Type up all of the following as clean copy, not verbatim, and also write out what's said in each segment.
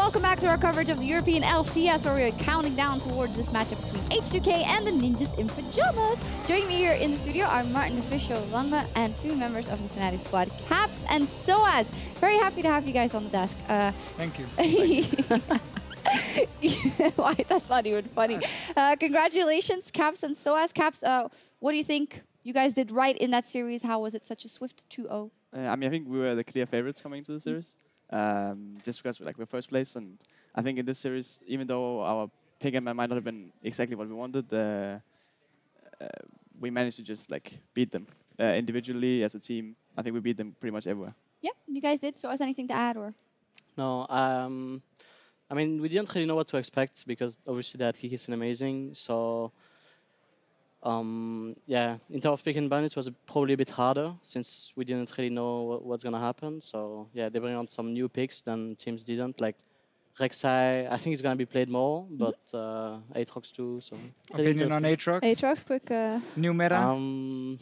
welcome back to our coverage of the European LCS, where we're counting down towards this matchup between H2K and the Ninjas in Pyjamas. Joining me here in the studio are Martin Official, Langma, and two members of the Fnatic squad, Caps and Soaz. Very happy to have you guys on the desk. Thank you. Why? That's not even funny. Congratulations, Caps and Soaz. Caps, what do you think you guys did right in that series? How was it such a swift 2-0? I mean, I think we were the clear favorites coming into the series. Just because we're first place, and I think in this series, even though our pick and might not have been exactly what we wanted, we managed to just beat them individually as a team. I think we beat them pretty much everywhere. Yeah, you guys did. So, has anything to add or? No, I mean, we didn't really know what to expect because obviously that H2K is amazing. So, yeah, in terms of pick and ban, it was probably a bit harder since we didn't really know what's gonna happen. So, yeah, they bring on some new picks than teams didn't. Like Rek'Sai, I think it's gonna be played more, but Aatrox too. So, opinion on Aatrox? Aatrox, quick. New meta.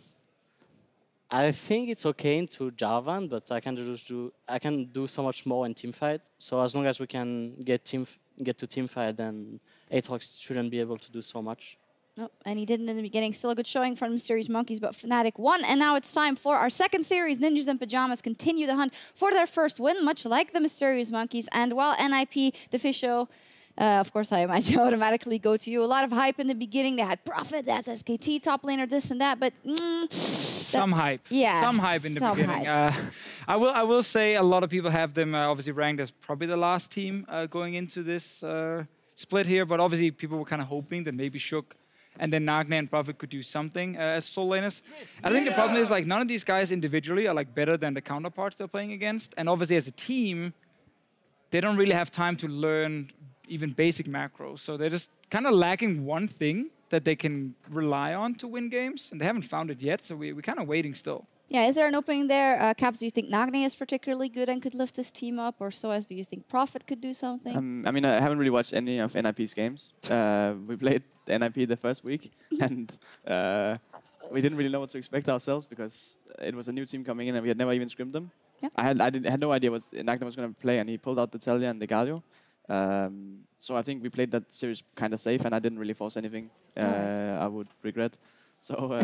I think it's okay into Jarvan, but I can do so much more in teamfight. So as long as we can get to teamfight, then Aatrox shouldn't be able to do so much. Oh, and he didn't in the beginning. Still a good showing from Mysterious Monkeys, but Fnatic won. And now it's time for our second series. Ninjas in Pyjamas continue the hunt for their first win, much like the Mysterious Monkeys. And while NIP, the fish show, of course, I imagine automatically go to you. A lot of hype in the beginning. They had Prophet, that's SKT, top laner, this and that. But some hype. Yeah. Some hype in the beginning. I will say a lot of people have them obviously ranked as probably the last team going into this split here. But obviously, people were kind of hoping that maybe Shook and then Nagne and Prophet could do something as sole laners. I think the problem is none of these guys individually are better than the counterparts they're playing against. And obviously, as a team, they don't really have time to learn even basic macros. So they're just kind of lacking one thing that they can rely on to win games, and they haven't found it yet, so we're kind of waiting still. Yeah, is there an opening there? Caps, do you think Nagne is particularly good and could lift this team up? Or Soaz, do you think Prophet could do something? I mean, I haven't really watched any of NIP's games. We played NIP the first week, and we didn't really know what to expect ourselves because it was a new team coming in and we had never even scrimmed them. Yeah. I had no idea what Nagne was going to play, and he pulled out the Talia and the Galio. So I think we played that series kind of safe, and I didn't really force anything I would regret. So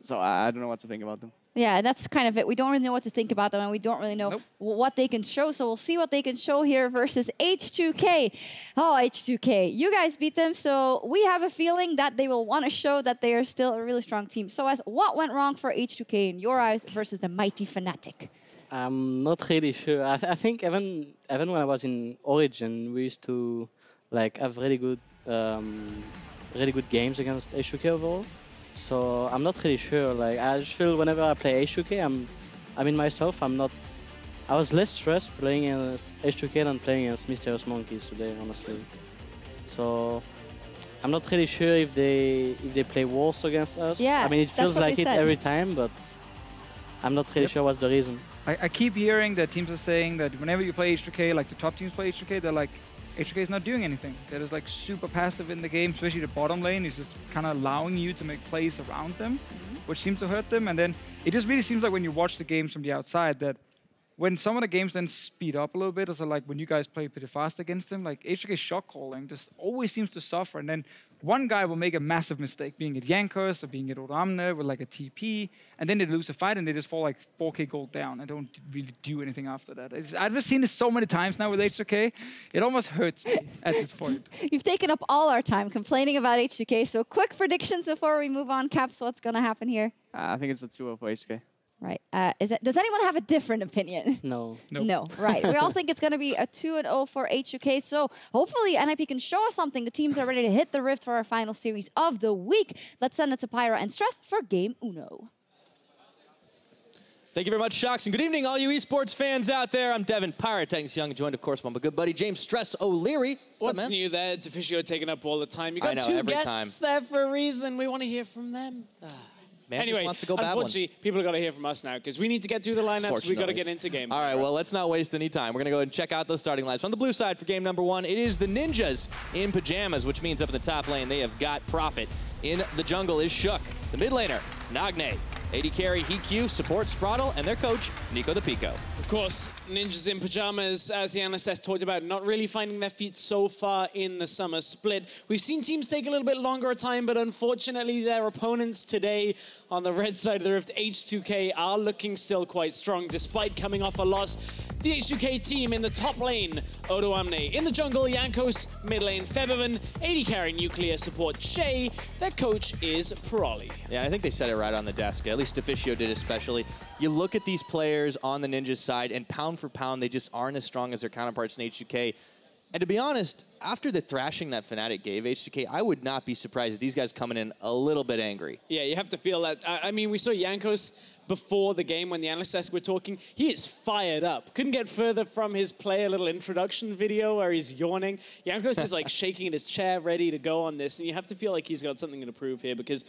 so I don't know what to think about them. Yeah, that's kind of it. We don't really know what to think about them, and we don't really know what they can show. So we'll see what they can show here versus H2K. Oh, H2K. You guys beat them, so we have a feeling that they will want to show that they are still a really strong team. So what went wrong for H2K in your eyes versus the mighty Fnatic? I'm not really sure. I think even when I was in Origin, we used to have really good games against H2K overall. So I'm not really sure. I just feel whenever I play H2K, I mean myself, I was less stressed playing against H2K than playing against Mysterious Monkeys today, honestly. So I'm not really sure if they play worse against us. Yeah, I mean it feels like it every time, but I'm not really sure what's the reason. I keep hearing that teams are saying that whenever you play H2K, the top teams play H2K, they're like, H2K is not doing anything. They're just super passive in the game, especially the bottom lane is just kind of allowing you to make plays around them, which seems to hurt them. And then it just really seems like when you watch the games from the outside that when some of the games then speed up a little bit, also when you guys play pretty fast against them, H2K shot calling just always seems to suffer. And then one guy will make a massive mistake, being it Jankos or being it Oramne with a TP, and then they lose a fight and they just fall 4K gold down and don't really do anything after that. I've just seen this so many times now with H2K, it almost hurts me at this point. You've taken up all our time complaining about H2K, so quick predictions before we move on. Caps, what's going to happen here? I think it's a 2-0 for H2K. Right. Does anyone have a different opinion? No. No. Right. We all think it's going to be a 2-0 for H2K. So hopefully NIP can show us something. The teams are ready to hit the rift for our final series of the week. Let's send it to Pyra and Stress for Game Uno. Thank you very much, Shocks, and good evening, all you esports fans out there. I'm Devin Pyra, Tanks Young, joined, of course, by my good buddy James Stress O'Leary. What's new there? It's officially taken up all the time. You got two guests there for a reason. We want to hear from them. Man anyway, wants to go unfortunately, people have got to hear from us now because we need to get through the lineups. We've got to get into game. All right, well, let's not waste any time. We're going to go ahead and check out those starting lineups. On the blue side for game number one, it is the Ninjas in Pyjamas, which means up in the top lane, they have got Prophet. In the jungle is Shook. The mid laner, Nagne. AD carry, HQ, support Spraddle, and their coach, Nico the Pico. Of course, Ninjas in Pyjamas, as the analyst talked about, not really finding their feet so far in the summer split. We've seen teams take a little bit longer a time, but unfortunately their opponents today on the red side of the rift, H2K, are looking still quite strong, despite coming off a loss. The H2K team in the top lane, Odo Amne. In the jungle, Jankos. Mid lane, Febiven. AD carry, Nuclear support, Shay. Their coach is Pirali. Yeah, I think they said it right on the desk. At least Deficio did especially. You look at these players on the Ninjas side, and pound for pound, they just aren't as strong as their counterparts in H2K. And to be honest, after the thrashing that Fnatic gave H2K, I would not be surprised if these guys coming in a little bit angry. Yeah, you have to feel that. I mean, we saw Jankos before the game when the analyst desk were talking. He is fired up. Couldn't get further from his play, a little introduction video where he's yawning. Jankos is like shaking in his chair, ready to go on this. And you have to feel like he's got something to prove here, because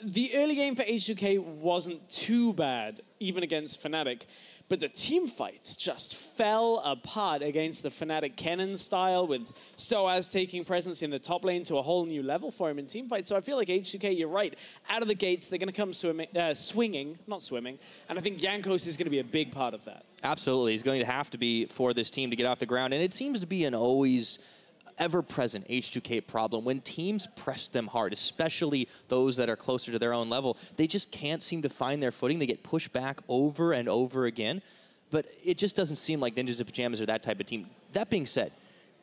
the early game for H2K wasn't too bad, even against Fnatic. But the team fights just fell apart against the Fnatic Kennen style, with Soaz taking presence in the top lane to a whole new level for him in team fights. So I feel like H2K, you're right, out of the gates, they're going to come swinging, not swimming. And I think Jankos is going to be a big part of that. Absolutely. He's going to have to be for this team to get off the ground. And it seems to be an always ever-present H2K problem. When teams press them hard, especially those that are closer to their own level, they just can't seem to find their footing. They get pushed back over and over again. But it just doesn't seem like Ninjas in Pyjamas are that type of team. That being said,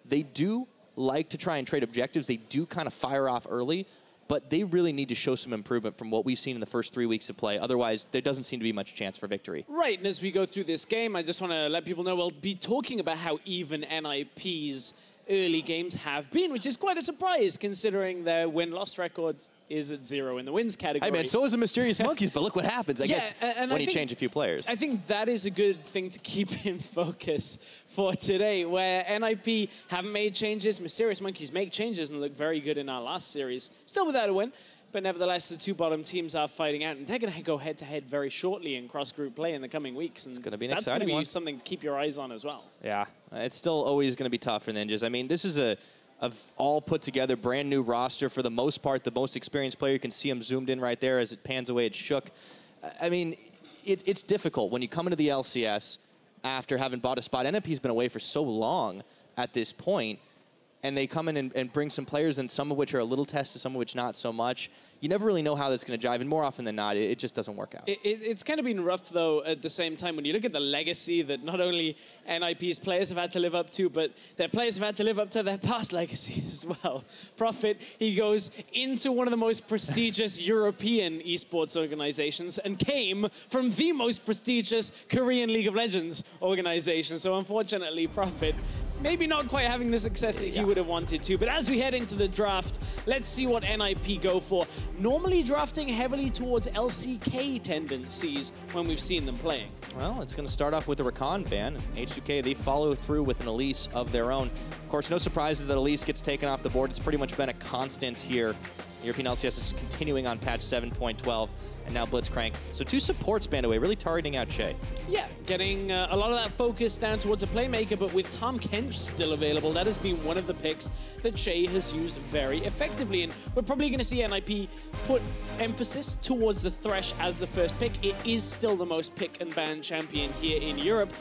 they do like to try and trade objectives. They do kind of fire off early, but they really need to show some improvement from what we've seen in the first 3 weeks of play. Otherwise, there doesn't seem to be much chance for victory. Right, and as we go through this game, I just want to let people know we'll be talking about how even NIP's early games have been, which is quite a surprise considering their win-loss record is at 0 in the wins category. Hey man, so is the Mysterious Monkeys, but look what happens, I guess, when you change a few players. I think that is a good thing to keep in focus for today, where NIP haven't made changes, Mysterious Monkeys make changes and look very good in our last series. Still without a win, but nevertheless, the two bottom teams are fighting out, and they're going to go head-to-head very shortly in cross-group play in the coming weeks. And it's going to be an exciting one. That's going to be something to keep your eyes on as well. Yeah, it's still always going to be tough for Ninjas. I mean, this is a all put together brand new roster for the most part. The most experienced player, you can see him zoomed in right there as it pans away at Shook. I mean, it's difficult when you come into the LCS after having bought a spot. NIP's been away for so long at this point, and they come in and bring some players, and some of which are a little tested, some of which not so much. You never really know how that's going to jive, and more often than not, it just doesn't work out. It's kind of been rough, though, at the same time, when you look at the legacy that not only NIP's players have had to live up to, but their players have had to live up to their past legacy as well. Prophet, he goes into one of the most prestigious European esports organizations and came from the most prestigious Korean League of Legends organization. So unfortunately, Prophet, maybe not quite having the success that he would have wanted to. But as we head into the draft, let's see what NIP go for. Normally drafting heavily towards LCK tendencies when we've seen them playing. Well, it's going to start off with a Rakan ban. H2K, they follow through with an Elise of their own. Of course, no surprises that Elise gets taken off the board. It's pretty much been a constant here. European LCS is continuing on patch 7.12. And now Blitzcrank. So two supports banned away, really targeting out Shay. Yeah, getting a lot of that focus down towards a playmaker, but with Tahm Kench still available, that has been one of the picks that Shay has used very effectively. And we're probably going to see NIP put emphasis towards the Thresh as the first pick. It is still the most pick and ban champion here in Europe.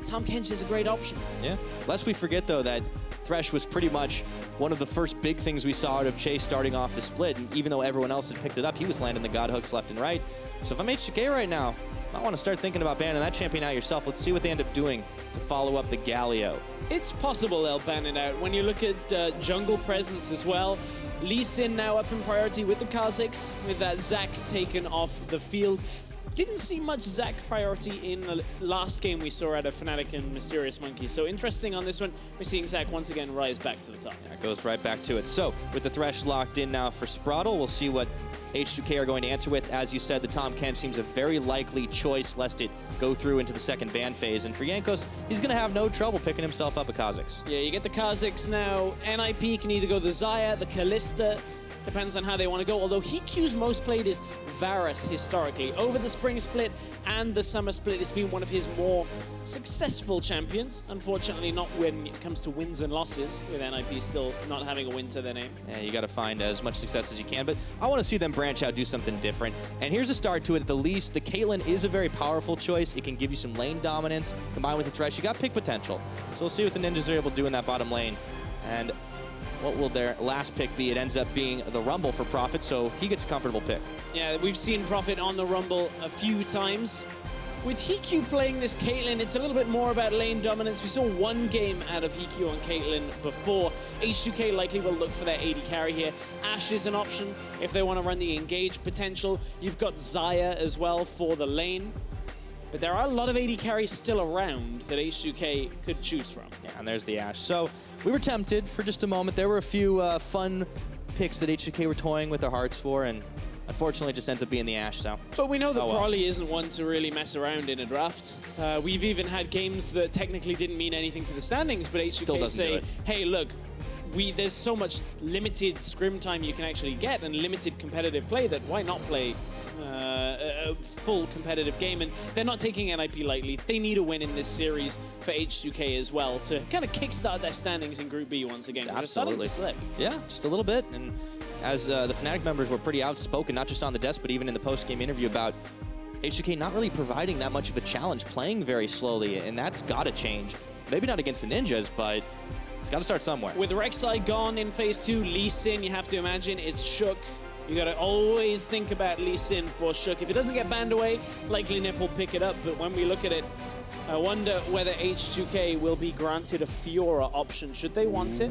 Tahm Kench is a great option. Yeah, lest we forget, though, that Thresh was pretty much one of the first big things we saw out of Chase starting off the split, and even though everyone else had picked it up, he was landing the God hooks left and right. So if I'm H2K right now, I want to start thinking about banning that champion out yourself. Let's see what they end up doing to follow up the Galio. It's possible they'll ban it out. When you look at jungle presence as well, Lee Sin now up in priority with the Kha'Zix, with that Zac taken off the field. Didn't see much Zac priority in the last game we saw out of Fnatic and Mysterious Monkeys. So interesting on this one, we're seeing Zac once again rise back to the top. That goes right back to it. So with the Thresh locked in now for Spraddle, we'll see what H2K are going to answer with. As you said, the Tahm Kench seems a very likely choice, lest it go through into the second ban phase. And for Jankos, he's going to have no trouble picking himself up a Kha'Zix. Yeah, you get the Kha'Zix now. NIP can either go the Xayah, the Kalista, depends on how they want to go. Although HQ's most played is Varus historically. Over the spring split and the summer split. He's been one of his more successful champions. Unfortunately, not when it comes to wins and losses, with NIP still not having a win to their name. Yeah, you got to find as much success as you can, but I want to see them branch out, do something different. And here's a start to it. At the least, the Caitlyn is a very powerful choice. It can give you some lane dominance combined with the Thresh. You got pick potential. So we'll see what the Ninjas are able to do in that bottom lane. And what will their last pick be? It ends up being the Rumble for Prophet, so he gets a comfortable pick. Yeah, we've seen Prophet on the Rumble a few times. With Hikyu playing this Caitlyn, it's a little bit more about lane dominance. We saw one game out of Hikyu on Caitlyn before. H2K likely will look for their AD carry here. Ashe is an option if they want to run the engage potential. You've got Xayah as well for the lane. But there are a lot of AD carries still around that H2K could choose from. Yeah, and there's the Ashe. So we were tempted for just a moment. There were a few fun picks that H2K were toying with their hearts for, and unfortunately, it just ends up being the Ashe, so. But we know that Prolly isn't one to really mess around in a draft. We've even had games that technically didn't mean anything for the standings, but H2K say, hey, look, there's so much limited scrim time you can actually get and limited competitive play that why not play a full competitive game? And they're not taking NIP lightly. They need a win in this series for H2K as well to kind of kickstart their standings in Group B once again. They're starting to slip. Yeah, just a little bit. And as the Fnatic members were pretty outspoken, not just on the desk, but even in the post-game interview about H2K not really providing that much of a challenge, playing very slowly, and that's got to change. Maybe not against the Ninjas, but it's got to start somewhere. With Rek'Sai gone in Phase 2, Lee Sin, you have to imagine it's Shook. You got to always think about Lee Sin for Shook. If it doesn't get banned away, likely Nip will pick it up. But when we look at it, I wonder whether H2K will be granted a Fiora option. Should they want it?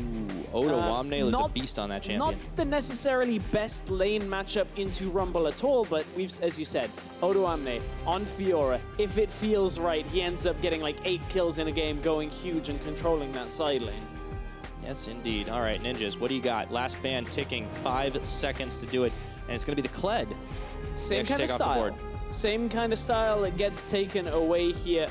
Odo Wamnail is a beast on that champion. Not the necessarily best lane matchup into Rumble at all, but we've, as you said, Odo Wamnail on Fiora. If it feels right, he ends up getting like 8 kills in a game, going huge and controlling that side lane. Yes, indeed. All right, Ninjas, what do you got? Last ban ticking, 5 seconds to do it, and it's going to be the Kled. Same kind of style. Same kind of style that gets taken away here.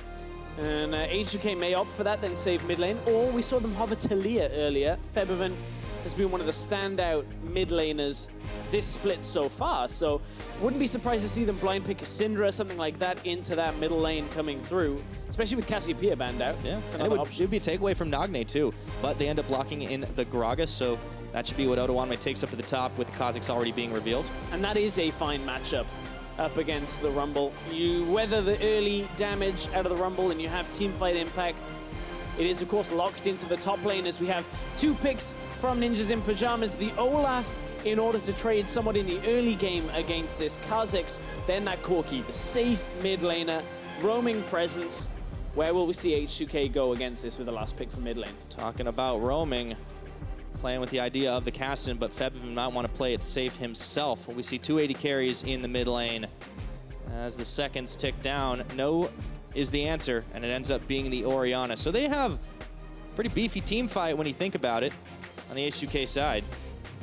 And H2K may opt for that, then save mid lane. Or we saw them hover Talia earlier. Febiven has been one of the standout mid laners this split so far. So wouldn't be surprised to see them blind pick a Syndra, something like that, into that middle lane coming through. Especially with Cassiopeia banned out. Yeah, and it would be a takeaway from Nagne too. But they end up blocking in the Gragas, so that should be what Odo Wamnail takes up to the top with the Kha'Zix already being revealed. And that is a fine matchup up against the Rumble. You weather the early damage out of the Rumble and you have teamfight impact. It is, of course, locked into the top lane as we have 2 picks from Ninjas in Pyjamas. The Olaf in order to trade somewhat in the early game against this Kha'Zix. Then that Corki, the safe mid laner, roaming presence. Where will we see H2K go against this with the last pick from mid lane? Talking about roaming, playing with the idea of the Cassin, but Febiven might want to play it safe himself. We see 280 carries in the mid lane. As the seconds tick down, no is the answer, and it ends up being the Orianna. So they have pretty beefy team fight when you think about it on the H2K side.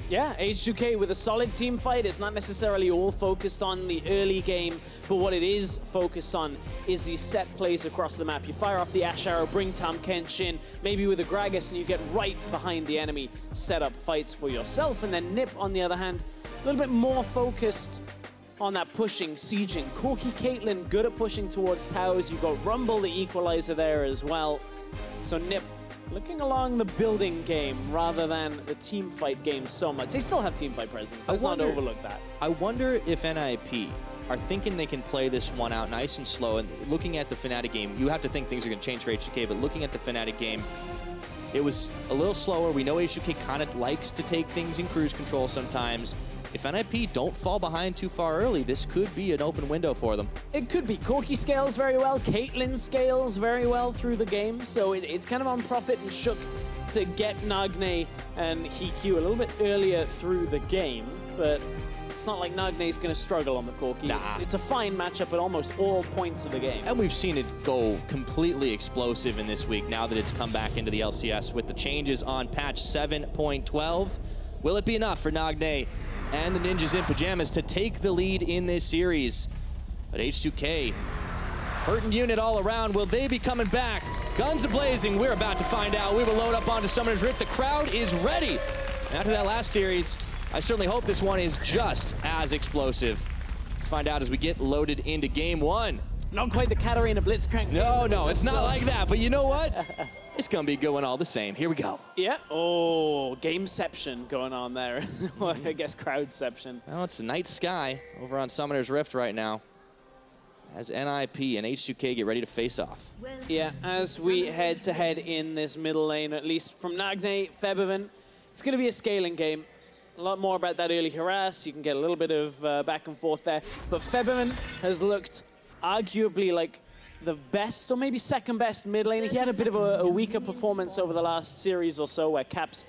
Yeah, H2K with a solid team fight. It's not necessarily all focused on the early game, but what it is focused on is the set plays across the map. You fire off the Ashe Arrow, bring Tahm Kench in, maybe with a Gragas, and you get right behind the enemy, set up fights for yourself. And then Nip, on the other hand, a little bit more focused on that pushing, sieging. Corki Caitlyn, good at pushing towards towers. You've got Rumble, the equalizer there as well. So Nip looking along the building game rather than the team fight game so much. They still have team fight presence. Let's not overlook that. I wonder if NIP are thinking they can play this one out nice and slow. And looking at the Fnatic game, you have to think things are going to change for H2K, but looking at the Fnatic game, it was a little slower. We know H2K kind of likes to take things in cruise control sometimes. If NIP don't fall behind too far early, this could be an open window for them. It could be. Corki scales very well. Caitlyn scales very well through the game. So it's kind of on Prophet and Shook to get Nagne and Hikyu a little bit earlier through the game. But it's not like Nagne's going to struggle on the Corki. Nah. It's a fine matchup at almost all points of the game. And we've seen it go completely explosive in this week now that it's come back into the LCS with the changes on patch 7.12. Will it be enough for Nagne and the Ninjas in Pyjamas to take the lead in this series? But H2K, hurting unit all around. Will they be coming back? Guns a-blazing. We're about to find out. We will load up onto Summoner's Rift. The crowd is ready. And after that last series, I certainly hope this one is just as explosive. Let's find out as we get loaded into game one. Not quite the Katarina Blitzcrank. No, it's not like that. But you know what? It's going to be a good one all the same. Here we go. Yeah. Oh, gameception going on there. Well, I guess crowdception. Well, it's the night sky over on Summoner's Rift right now, as NIP and H2K get ready to face off. Yeah, as we head to head in this middle lane, at least from Nagne, Febiven, it's going to be a scaling game. A lot more about that early harass. You can get a little bit of back and forth there. But Febiven has looked arguably like the best or maybe second best mid laner. He had a bit of a weaker performance over the last series or so where Caps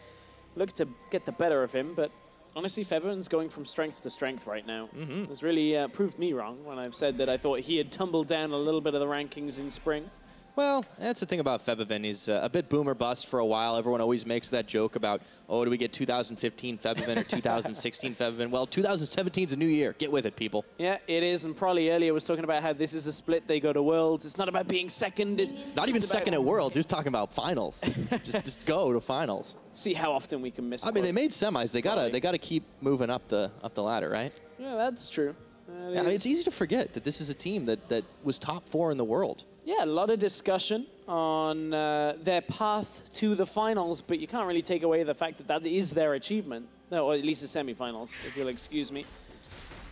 looked to get the better of him. But honestly, Febiven's going from strength to strength right now. It's really proved me wrong when I've said that I thought he had tumbled down a little bit of the rankings in spring. Well, that's the thing about Febiven. He's a bit boomer bust for a while. Everyone always makes that joke about, oh, do we get 2015 Febiven or 2016 Febiven? Well, 2017 is a new year. Get with it, people. Yeah, it is. And probably earlier was talking about how this is a split. They go to Worlds. It's not about being second. Not even second at Worlds. He was talking about finals. just go to finals. See how often we can miss. I mean, they made semis. They gotta keep moving up the ladder, right? Yeah, that's true. Yeah, I mean, it's easy to forget that this is a team that was top 4 in the world. Yeah, a lot of discussion on their path to the finals, but you can't really take away the fact that that is their achievement. No, or at least the semifinals, if you'll excuse me.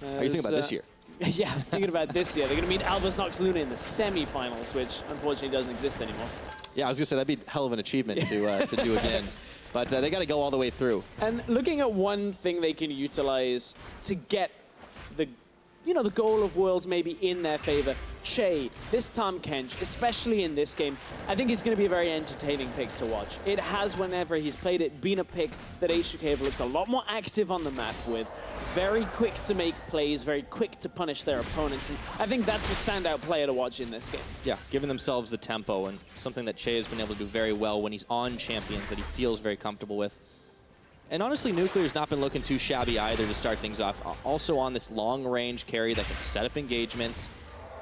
How are you thinking about this year? Yeah, thinking about this year. They're going to meet Albus Nox Luna in the semifinals, which unfortunately doesn't exist anymore. Yeah, I was going to say, that'd be a hell of an achievement to do again. But they got to go all the way through. And looking at one thing they can utilize to get the goal of Worlds maybe in their favor, Che, this Tahm Kench, especially in this game, I think is going to be a very entertaining pick to watch. It has, whenever he's played it, been a pick that H2K have looked a lot more active on the map with. Very quick to make plays, very quick to punish their opponents, and I think that's a standout player to watch in this game. Yeah, giving themselves the tempo, and something that Che has been able to do very well when he's on champions that he feels very comfortable with. And honestly, Nuclear's not been looking too shabby either to start things off. Also on this long-range carry that can set up engagements.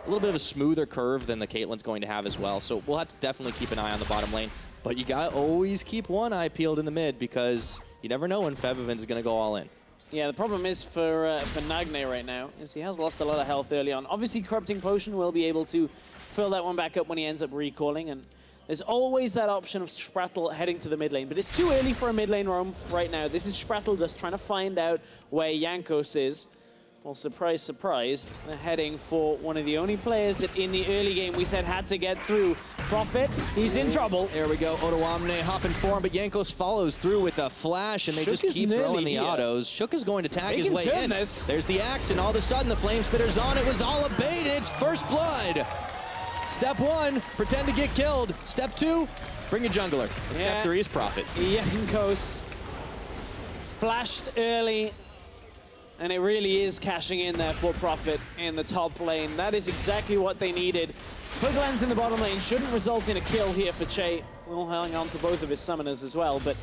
A little bit of a smoother curve than the Caitlyn's going to have as well. So we'll have to definitely keep an eye on the bottom lane. But you gotta always keep one eye peeled in the mid because you never know when Febiven's gonna go all in. Yeah, the problem is for Nagne right now is he has lost a lot of health early on. Obviously, Corrupting Potion will be able to fill that one back up when he ends up recalling, and there's always that option of Sprattle heading to the mid lane, but it's too early for a mid lane roam right now. This is Sprattle just trying to find out where Jankos is. Well, surprise, surprise, they're heading for one of the only players that in the early game we said had to get through. Prophet, he's in trouble. There we go, Odoamne hopping for him, but Jankos follows through with a flash, and they just keep throwing the autos. Shook is going to tag his way in. There's the axe, and all of a sudden the Flame Spitter's on. It was all a bait, it's first blood. Step 1, pretend to get killed. Step 2, bring a jungler. And Step 3 is Prophet. Jankos flashed early, and it really is cashing in there for Prophet in the top lane. That is exactly what they needed. Puglands in the bottom lane shouldn't result in a kill here for Che. We'll hang on to both of his summoners as well, but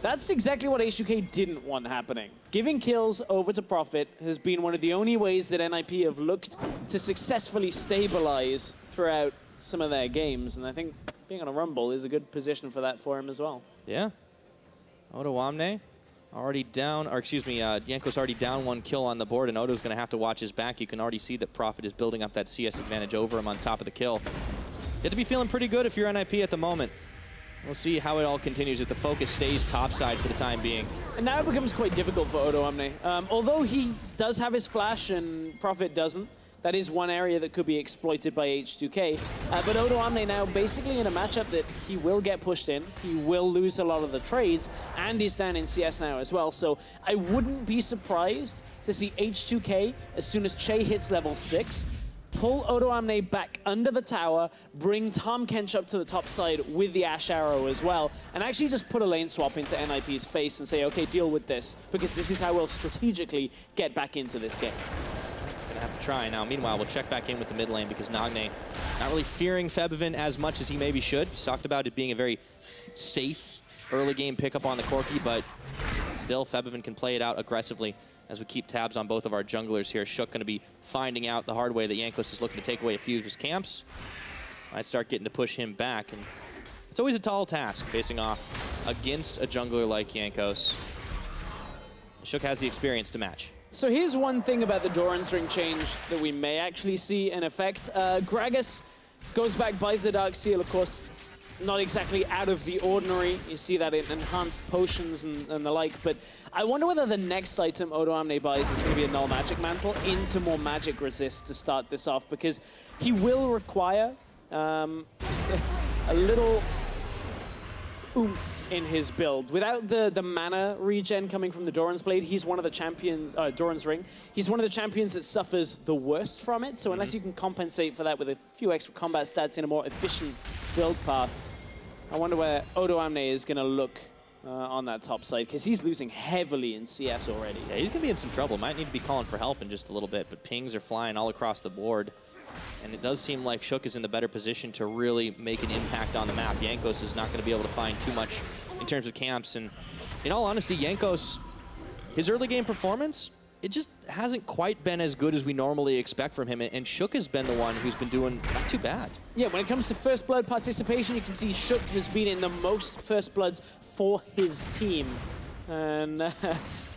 that's exactly what H2K didn't want happening. Giving kills over to Prophet has been one of the only ways that NIP have looked to successfully stabilize throughout some of their games, and I think being on a Rumble is a good position for that for him as well. Yeah. Odoamne already down, or excuse me, Jankos already down 1 kill on the board, and Odo's going to have to watch his back. You can already see that Prophet is building up that CS advantage over him on top of the kill. You have to be feeling pretty good if you're NIP at the moment. We'll see how it all continues if the focus stays topside for the time being. And now it becomes quite difficult for Odoamne. Although he does have his flash and Prophet doesn't, that is one area that could be exploited by H2K. But Odoamne now basically in a matchup that he will get pushed in, he will lose a lot of the trades, and he's down in CS now as well. So I wouldn't be surprised to see H2K, as soon as Che hits level 6, pull Odoamne back under the tower, bring Tahm Kench up to the top side with the Ash Arrow as well, and actually just put a lane swap into NIP's face and say, okay, deal with this, because this is how we'll strategically get back into this game. Gonna have to try now. Meanwhile, we'll check back in with the mid lane because Nagne not really fearing Febiven as much as he maybe should. He's talked about it being a very safe early game pickup on the Corki, but still Febiven can play it out aggressively as we keep tabs on both of our junglers here. Shook going to be finding out the hard way that Jankos is looking to take away a few of his camps. Might start getting to push him back, and it's always a tall task facing off against a jungler like Jankos. Shook has the experience to match. So here's one thing about the Doran's Ring change that we may actually see in effect. Gragas goes back, buys the Dark Seal, of course, not exactly out of the ordinary. You see that in enhanced potions and the like, but I wonder whether the next item odoamne buys is going to be a Null Magic Mantle into more magic resist to start this off, because he will require a little oomph in his build. Without the mana regen coming from the Doran's Blade, he's one of the champions, Doran's Ring, he's one of the champions that suffers the worst from it, so unless you can compensate for that with a few extra combat stats in a more efficient build path, I wonder where odoamne is going to look on that top side, because he's losing heavily in CS already. Yeah, he's going to be in some trouble. Might need to be calling for help in just a little bit, but pings are flying all across the board. And it does seem like Shook is in the better position to really make an impact on the map. Jankos is not going to be able to find too much in terms of camps. And in all honesty, Jankos, his early game performance, it just hasn't quite been as good as we normally expect from him. And Shook has been the one who's been doing not too bad. Yeah, when it comes to First Blood participation, you can see Shook has been in the most First Bloods for his team. And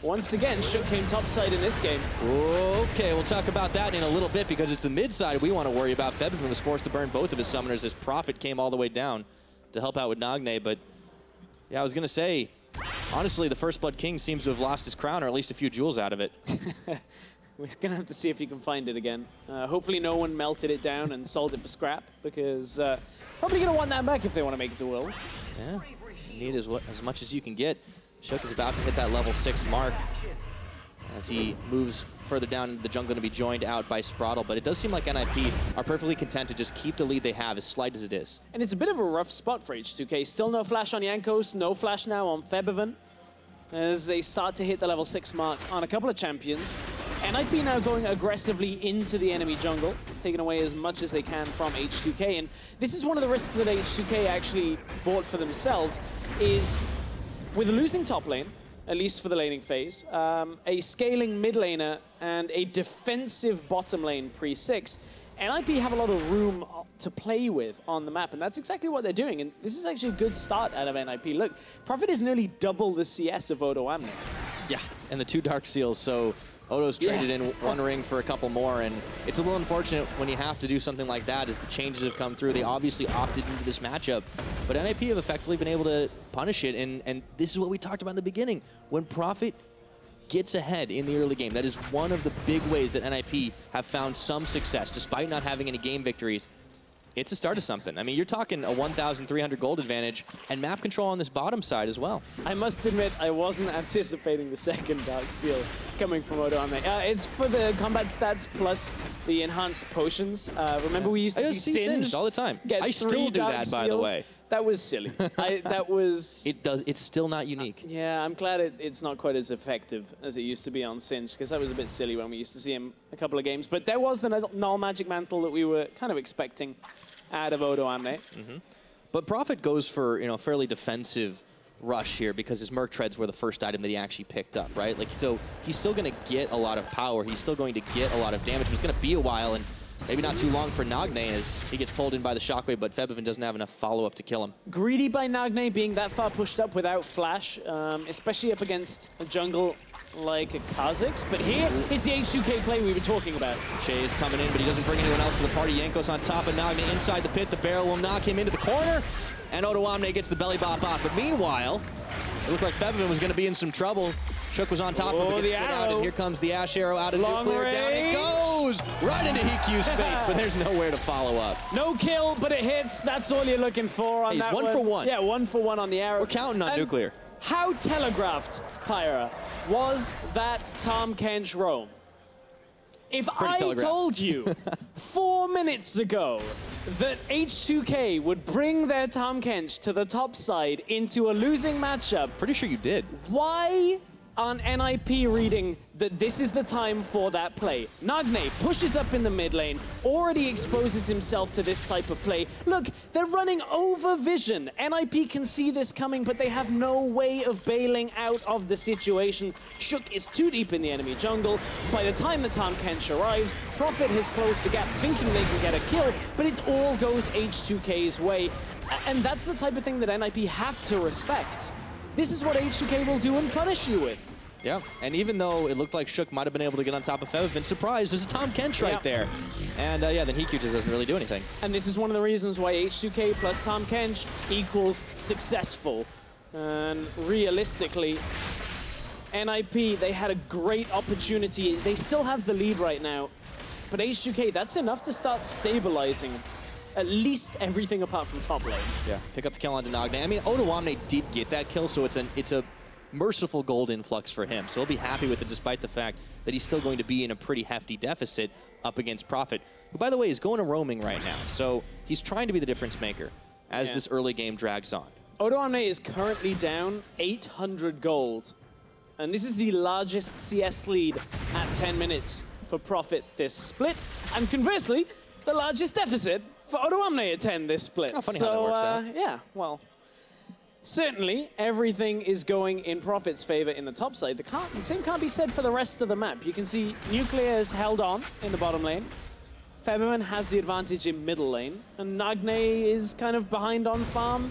once again, Shook came topside in this game. Okay, we'll talk about that in a little bit, because it's the mid side we want to worry about. Febvin was forced to burn both of his summoners as Prophet came all the way down to help out with Nagne. But yeah, I was going to say, honestly, the First Blood King seems to have lost his crown, or at least a few jewels out of it. We're going to have to see if you can find it again. Hopefully no one melted it down and sold it for scrap, because probably going to want that back if they want to make it to Worlds. Yeah, you need as much as you can get. Shook is about to hit that level 6 mark as he moves further down into the jungle to be joined out by Spraddle. But it does seem like NIP are perfectly content to just keep the lead they have, as slight as it is. And it's a bit of a rough spot for H2K. Still no flash on Jankos, no flash now on Febvin, as they start to hit the level 6 mark on a couple of champions. NIP now going aggressively into the enemy jungle, taking away as much as they can from H2K. And this is one of the risks that H2K actually bought for themselves, is with a losing top lane, at least for the laning phase, a scaling mid laner, and a defensive bottom lane pre-6, NIP have a lot of room to play with on the map, and that's exactly what they're doing. And this is actually a good start out of NIP. Look, Prophet is nearly double the CS of odoamne. Yeah, and the 2 Dark Seals, so Odo's traded in 1 ring for a couple more, and it's a little unfortunate when you have to do something like that as the changes have come through. They obviously opted into this matchup, but NIP have effectively been able to punish it, and this is what we talked about in the beginning. When Prophet gets ahead in the early game, that is one of the big ways that NIP have found some success, despite not having any game victories. It's a start of something. I mean, you're talking a 1,300 gold advantage and map control on this bottom side as well. I must admit, I wasn't anticipating the second Dark Seal coming from odoamne. It's for the combat stats plus the enhanced potions. Remember we used to see Singed all the time. I still do that, by the way. That was silly. That was... It's still not unique. Yeah, I'm glad it's not quite as effective as it used to be on Singed, because that was a bit silly when we used to see him a couple of games. But there was the Null Magic Mantle that we were kind of expecting out of odoamne. But Prophet goes for, you know, fairly defensive rush here, because his Merc Treads were the first item that he actually picked up, right? Like, so he's still going to get a lot of power. He's still going to get a lot of damage. But it's going to be a while, and maybe not too long for Nagne as he gets pulled in by the Shockwave, but Febvin doesn't have enough follow-up to kill him. Greedy by Nagne being that far pushed up without flash, especially up against a jungle like a Kha'Zix. But here is the H2K play we were talking about. Shay is coming in, but he doesn't bring anyone else to the party. Jankos on top of Nagne inside the pit. The barrel will knock him into the corner, and odoamne gets the belly bop off. But meanwhile, it looked like Febvin was going to be in some trouble. Shook was on top of him, gets spit out, and here comes the Ash Arrow out of nuclear. Down it goes! Right into Hikyu's face, but there's nowhere to follow up. No kill, but it hits. That's all you're looking for on that one. He's 1 for 1. Yeah, 1 for 1 on the arrow. We're counting on nuclear. How telegraphed, Pyra, was that Tahm Kench roam? If I told you 4 minutes ago that H2K would bring their Tahm Kench to the top side into a losing matchup... Pretty sure you did. Why aren't NIP reading that this is the time for that play? Nagne pushes up in the mid lane, already exposes himself to this type of play. Look, they're running over vision. NIP can see this coming, but they have no way of bailing out of the situation. Shook is too deep in the enemy jungle. By the time the Tahm Kench arrives, Prophet has closed the gap, thinking they can get a kill, but it all goes H2K's way. And that's the type of thing that NIP have to respect. This is what H2K will do and punish you with. Yeah, and even though it looked like Shook might have been able to get on top of Fev, I've been surprised. There's a Tom Kench right there. And yeah, then Hiku just doesn't really do anything. And this is one of the reasons why H2K plus Tom Kench equals successful. And realistically, NIP, they had a great opportunity. They still have the lead right now. But H2K, that's enough to start stabilizing at least everything apart from top lane. Yeah, pick up the kill on Nagne. I mean, Odoamne did get that kill, so it's a merciful gold influx for him. So he'll be happy with it despite the fact that he's still going to be in a pretty hefty deficit up against Prophet, who, by the way, is going to roaming right now. So he's trying to be the difference maker as this early game drags on. Odoamne is currently down 800 gold. And this is the largest CS lead at 10 minutes for Prophet this split. And conversely, the largest deficit for Odoamne at 10 this split. Oh, funny how that works out. Yeah, well, certainly everything is going in Prophet's favor in the top side. The same can't be said for the rest of the map. You can see Nuclear has held on in the bottom lane. Feberman has the advantage in middle lane. And Nagne is kind of behind on farm,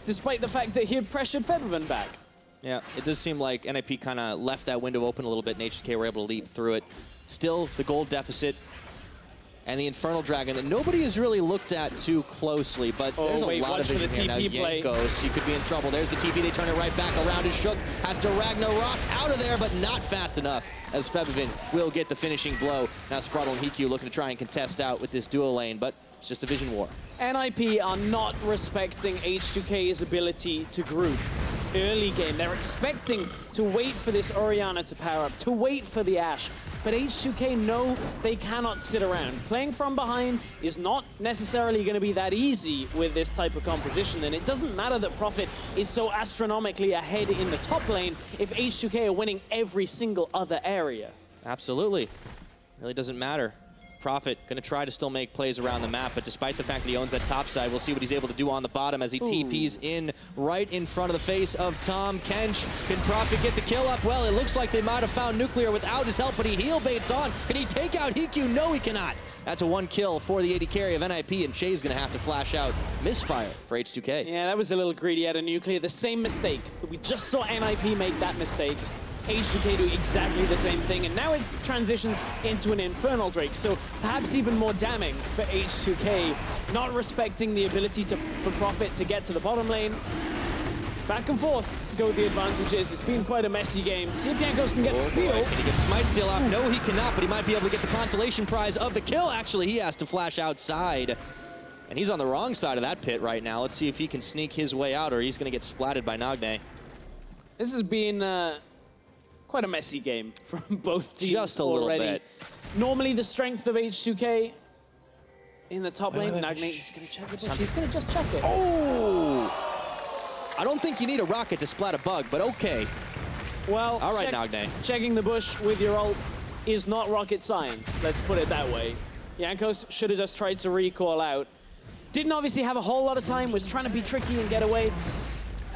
despite the fact that he had pressured Feberman back. Yeah, it does seem like NIP kind of left that window open a little bit, and H2K were able to leap through it. Still, the gold deficit and the Infernal Dragon that nobody has really looked at too closely, but there's a lot of vision here now. Jankos, you could be in trouble. There's the TP, they turn it right back around as Shook has to Ragnarok out of there, but not fast enough, as Febiven will get the finishing blow. Now Spraddle and Hiku looking to try and contest out with this duo lane, but it's just a vision war. NIP are not respecting H2K's ability to group early game. They're expecting to wait for this Orianna to power up, to wait for the Ashe. But H2K know they cannot sit around. Playing from behind is not necessarily going to be that easy with this type of composition, and it doesn't matter that Prophet is so astronomically ahead in the top lane if H2K are winning every single other area. Absolutely. Really doesn't matter. Prophet going to try to still make plays around the map, but despite the fact that he owns that top side, we'll see what he's able to do on the bottom as he TPs in right in front of the face of Tom Kench. Can Prophet get the kill up? Well, it looks like they might have found Nuclear without his help, but he heal baits on. Can he take out Hiku? No, he cannot. That's a 1 kill for the AD carry of NIP, and Shay's going to have to flash out misfire for H2K. Yeah, that was a little greedy out of Nuclear. The same mistake. We just saw NIP make that mistake. H2K do exactly the same thing, and now it transitions into an Infernal Drake, so perhaps even more damning for H2K, not respecting the ability for Prophet to get to the bottom lane. Back and forth go the advantages. It's been quite a messy game. See if Jankos can get the steal. Can he get the smite steal off? No, he cannot, but he might be able to get the consolation prize of the kill. Actually, he has to flash outside, and he's on the wrong side of that pit right now. Let's see if he can sneak his way out, or he's going to get splatted by Nagne. This has been quite a messy game from both teams. Just a little bit. Normally the strength of H2K in the top lane. Nagne is going to check the bush. He's going to just check it. Oh! I don't think you need a rocket to splat a bug, but okay. Well, all right, Nagne. Checking the bush with your ult is not rocket science. Let's put it that way. Jankos should have just tried to recall out. Didn't obviously have a whole lot of time. Was trying to be tricky and get away.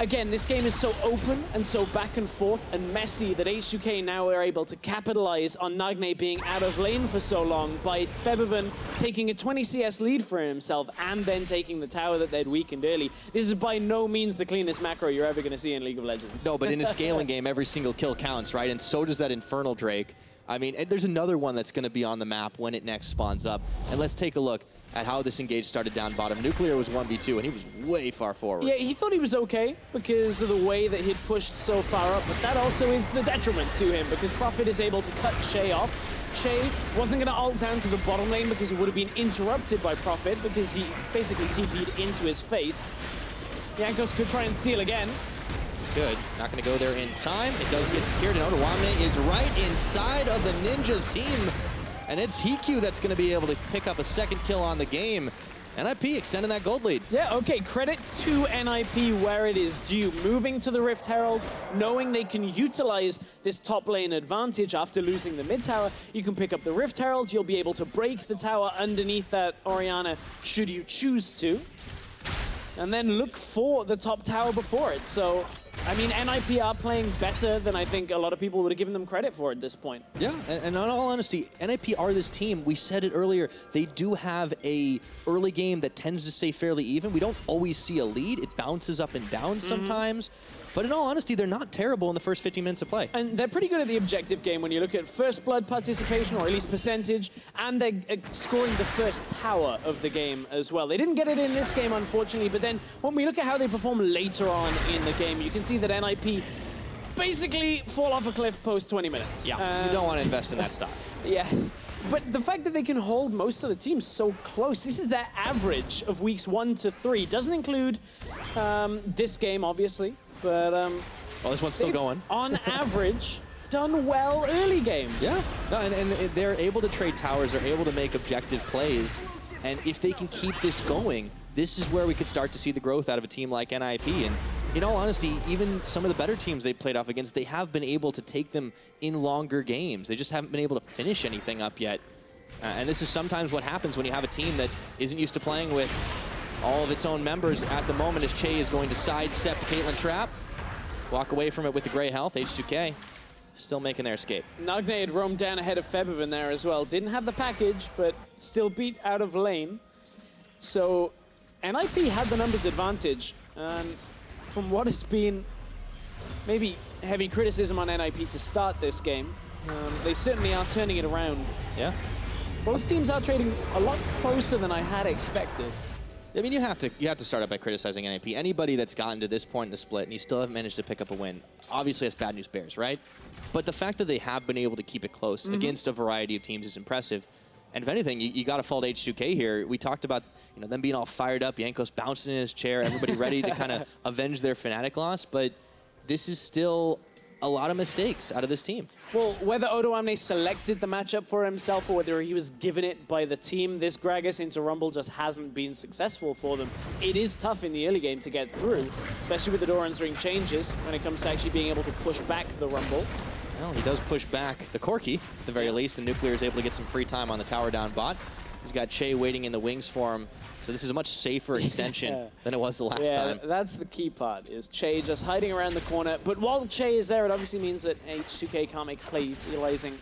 Again, this game is so open and so back and forth and messy that H2K now are able to capitalize on Nagne being out of lane for so long by Febiven taking a 20 CS lead for himself and then taking the tower that they'd weakened early. This is by no means the cleanest macro you're ever going to see in League of Legends. No, but in a scaling game, every single kill counts, right? And so does that Infernal Drake. I mean, there's another one that's going to be on the map when it next spawns up. And let's take a look at how this engage started down bottom. Nuclear was 1v2, and he was way far forward. Yeah, he thought he was okay because of the way that he'd pushed so far up, but that also is the detriment to him because Prophet is able to cut Shay off. Shay wasn't going to ult down to the bottom lane because he would have been interrupted by Prophet because he basically TP'd into his face. Jankos could try and steal again. Good. Not going to go there in time. It does get secured, and Odoamne is right inside of the Ninjas team. And it's Hiku that's going to be able to pick up a second kill on the game. NIP extending that gold lead. Yeah, okay, credit to NIP where it is due. Moving to the Rift Herald, knowing they can utilize this top lane advantage after losing the mid tower. You can pick up the Rift Herald, you'll be able to break the tower underneath that Orianna should you choose to. And then look for the top tower before it. So, I mean, NIP are playing better than I think a lot of people would have given them credit for at this point. Yeah, and in all honesty, NIP are this team. We said it earlier. They do have a early game that tends to stay fairly even. We don't always see a lead. It bounces up and down sometimes. But in all honesty, they're not terrible in the first 15 minutes of play. And they're pretty good at the objective game when you look at first blood participation, or at least percentage, and they're scoring the first tower of the game as well. They didn't get it in this game, unfortunately, but then when we look at how they perform later on in the game, you can see that NIP basically fall off a cliff post 20 minutes. Yeah, you don't want to invest in that stock. Yeah. But the fact that they can hold most of the teams so close, this is their average of weeks 1 to 3. Doesn't include this game, obviously. But well, this one's still going. On average, done well early game. Yeah, no, and they're able to trade towers. They're able to make objective plays. And if they can keep this going, this is where we could start to see the growth out of a team like NIP. And in all honesty, even some of the better teams they played off against, they have been able to take them in longer games. They just haven't been able to finish anything up yet. And this is sometimes what happens when you have a team that isn't used to playing with all of its own members at the moment, as Che is going to sidestep the Caitlyn trap. Walk away from it with the gray health. H2K still making their escape. Nagne had roamed down ahead of Febiven there as well. Didn't have the package, but still beat out of lane. So NIP had the numbers advantage. And from what has been maybe heavy criticism on NIP to start this game, they certainly are turning it around. Yeah. Both teams are trading a lot closer than I had expected. I mean, you have to start out by criticizing NIP. Anybody that's gotten to this point in the split and you still haven't managed to pick up a win, obviously that's bad news bears, right? But the fact that they have been able to keep it close against a variety of teams is impressive. And if anything, you got to fault H2K here. We talked about them being all fired up, Jankos bouncing in his chair, everybody ready to kind of avenge their Fnatic loss, but this is still a lot of mistakes out of this team. Well, whether odoamne selected the matchup for himself or whether he was given it by the team, this Gragas into Rumble just hasn't been successful for them. It is tough in the early game to get through, especially with the Doran's ring changes when it comes to actually being able to push back the Rumble. Well, he does push back the Corki, at the very least, and Nuclear is able to get some free time on the tower down bot. He's got Che waiting in the wings for him, so this is a much safer extension than it was the last time. That's the key part, is Che just hiding around the corner. But while Che is there, it obviously means that H2K can't make a play utilizing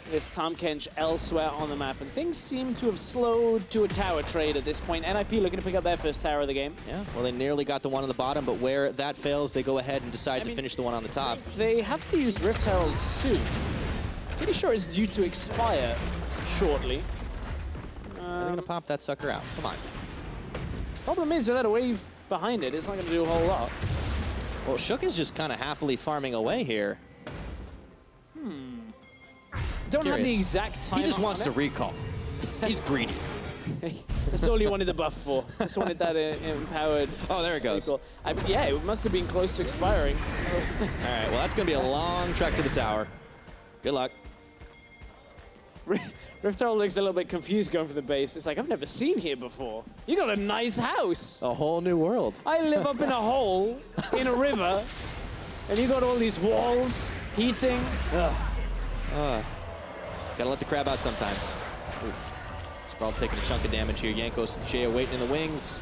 this Tahm Kench elsewhere on the map. And things seem to have slowed to a tower trade at this point. NIP looking to pick up their first tower of the game. Yeah, well, they nearly got the one on the bottom, but where that fails, they go ahead and decide to finish the one on the top. They have to use Rift Herald soon. Pretty sure it's due to expire shortly. They're going to pop that sucker out. Come on. Problem is, without a wave behind it, it's not going to do a whole lot. Well, Shook is just kind of happily farming away here. Don't have the exact time. He just wants to recall. He's greedy. That's all he wanted the buff for. Just wanted that empowered. Oh, there it goes. Recall. Yeah, it must have been close to expiring. All right, well, that's going to be a long trek to the tower. Good luck. Rift Herald looks a little bit confused going for the base. It's like, I've never seen here before. You got a nice house. A whole new world. I live up in a hole in a river, and you got all these walls, heating. Gotta let the crab out sometimes. Sprawl taking a chunk of damage here. Jankos and Che waiting in the wings.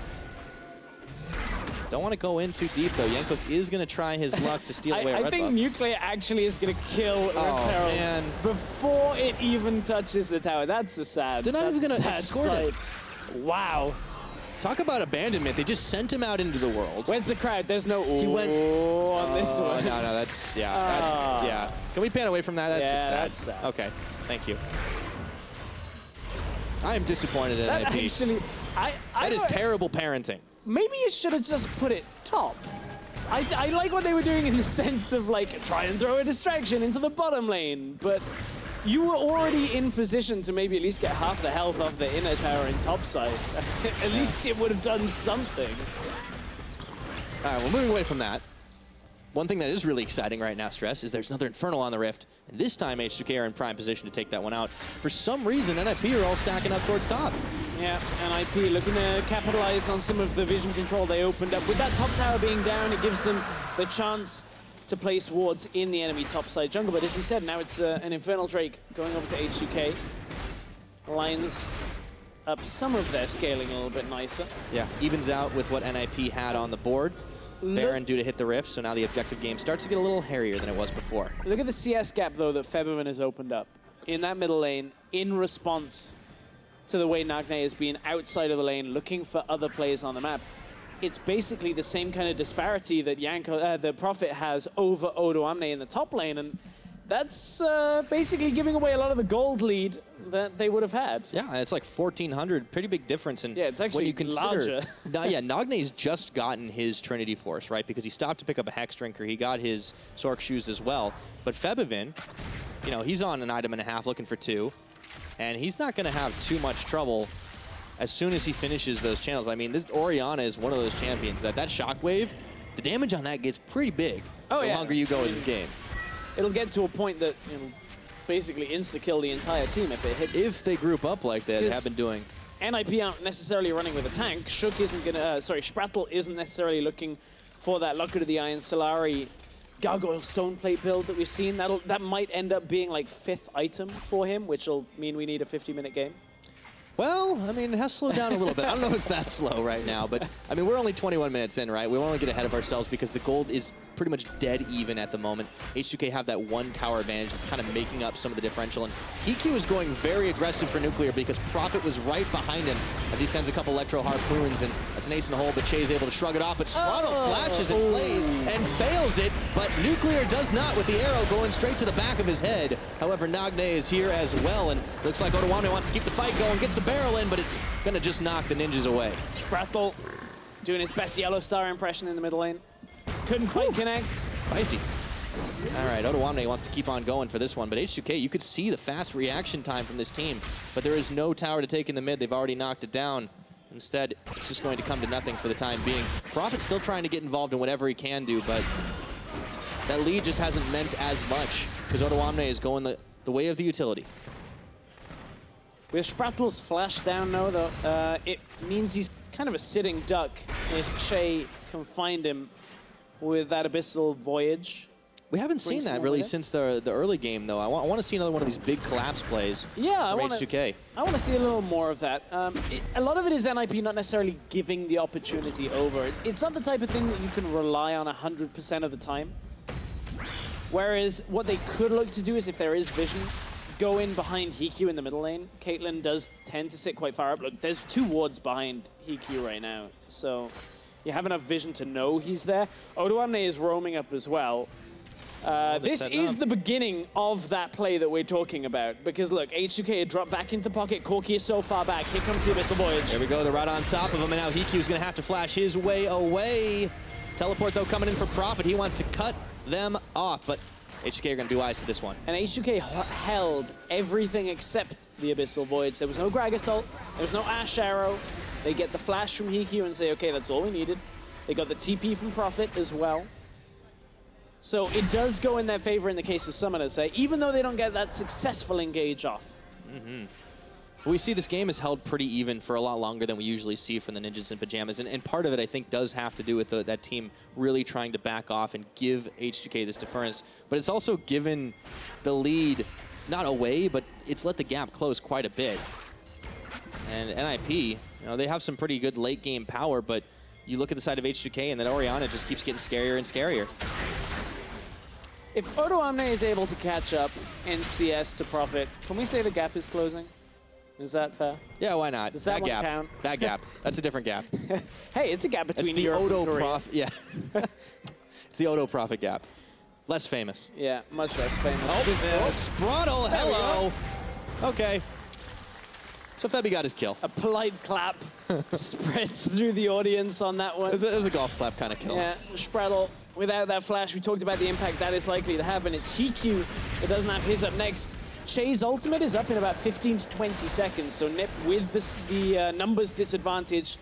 Don't want to go in too deep, though. Jankos is going to try his luck to steal away a red I think buff. Nuclear actually is going to kill Rift Herald man. before it even touches the tower. That's a sad. They're not even going to escort it. Wow. Talk about abandonment. They just sent him out into the world. Where's the crowd? There's no he went on this one. No, that's yeah. Can we pan away from that? That's just sad. That's sad. Okay, thank you. I am disappointed in that NIP. Actually, that is terrible parenting. Maybe you should have just put it top. I like what they were doing in the sense of like try and throw a distraction into the bottom lane, but you were already in position to maybe at least get half the health off the inner tower in topside. At least it would have done something. All right, well, moving away from that. One thing that is really exciting right now, Stress, is there's another Infernal on the Rift. And this time, H2K are in prime position to take that one out. For some reason, NIP are all stacking up towards top. Yeah, NIP looking to capitalize on some of the vision control they opened up. With that top tower being down, it gives them the chance to place wards in the enemy topside jungle. But as you said, now it's an Infernal Drake going over to H2K. Lines up some of their scaling a little bit nicer. Yeah, evens out with what NIP had on the board. Baron due to hit the rift, so now the objective game starts to get a little hairier than it was before. Look at the CS gap, though, that Febiven has opened up in that middle lane in response to the way Nagne has been outside of the lane looking for other players on the map. it's basically the same kind of disparity that the Prophet has over Odo Amne in the top lane, and that's basically giving away a lot of the gold lead that they would have had. Yeah, it's like 1,400, pretty big difference. And yeah, it's actually when you consider, larger. yeah, Nagne's just gotten his Trinity Force, right? Because he stopped to pick up a Hex Drinker. He got his Sork Shoes as well. But Febivin, you know, he's on an item and a half looking for 2. And he's not going to have too much trouble as soon as he finishes those channels. I mean, this Orianna is one of those champions that Shockwave, the damage on that gets pretty big the longer you go in this game. It'll get to a point that it'll basically insta-kill the entire team if it hits. If they group up like that, they have been doing. NIP aren't necessarily running with a tank. Shook isn't going to, Sprattle isn't necessarily looking for that Locker to the Iron Solari Gargoyle Stoneplate build that we've seen. That might end up being like 5th item for him, which will mean we need a 50-minute game. Well, I mean, it has slowed down a little bit. I don't know if it's that slow right now, but I mean, we're only 21 minutes in, right? We don't want to get ahead of ourselves because the gold is pretty much dead even at the moment. H2K have that 1 tower advantage that's kind of making up some of the differential. And EQ is going very aggressive for Nuclear because Prophet was right behind him as he sends a couple Electro Harpoons, and that's an ace in the hole, but Che's able to shrug it off. But Swaddle flashes and plays and fails it, but Nuclear does not with the arrow going straight to the back of his head. However, Nagne is here as well, and looks like Odoamne wants to keep the fight going, gets the barrel in, but it's going to just knock the ninjas away. Sprattle doing his best Yellow Star impression in the middle lane. Couldn't quite connect. Spicy. All right, Odoamne wants to keep on going for this one, but H2K, you could see the fast reaction time from this team, but there is no tower to take in the mid. They've already knocked it down. Instead, it's just going to come to nothing for the time being. Prophet's still trying to get involved in whatever he can do, but that lead just hasn't meant as much because Odoamne is going the way of the utility. With Sprattle's flash down now, though, it means he's kind of a sitting duck if Che can find him with that Abyssal Voyage. We haven't seen that really since the early game, though. I want to see another one of these big collapse plays from H2K. I want to see a little more of that. A lot of it is NIP not necessarily giving the opportunity over. It's not the type of thing that you can rely on 100% of the time. Whereas what they could look to do is, if there is vision, go in behind Hikyu in the middle lane. Caitlyn does tend to sit quite far up. Look, there's 2 wards behind Hikyu right now, so you have enough vision to know he's there. Odoamne is roaming up as well. This is the beginning of that play that we're talking about, because look, H2K had dropped back into pocket. Corki is so far back. Here comes the Abyssal Voyage. There we go. They're right on top of him, and now Hikyu is going to have to flash his way away. Teleport, though, coming in for Prophet. He wants to cut them off, but H2K are going to be wise to this one. And H2K held everything except the Abyssal Voyage. There was no Grag Assault. There was no Ash Arrow. They get the flash from Hikyu and say, okay, that's all we needed. They got the TP from Prophet as well. So it does go in their favor in the case of Summoners there, even though they don't get that successful engage off. We see this game is held pretty even for a lot longer than we usually see from the Ninjas in Pyjamas, and part of it, I think, does have to do with that team really trying to back off and give H2K this deference, but it's also given the lead, not away, but it's let the gap close quite a bit. And NIP, you know, they have some pretty good late game power, but you look at the side of H2K and then Orianna just keeps getting scarier and scarier. If Odoamne is able to catch up in CS to Prophet, can we say the gap is closing? Is that fair? Yeah, why not? Does that one gap count? That gap. That's a different gap. Hey, it's a gap between the Europe Odo and Korea. Prophet. Yeah. It's the Odo Prophet gap. Less famous. Yeah, much less famous. Oh, Spraddle, hello. Okay. So Febby got his kill. A polite clap spreads through the audience on that one. It was a golf clap kind of kill. Yeah, Spraddle, without that flash, we talked about the impact that is likely to have, and it's Hikyu that doesn't have his up next. Che's ultimate is up in about 15 to 20 seconds, so Nip with the numbers disadvantage,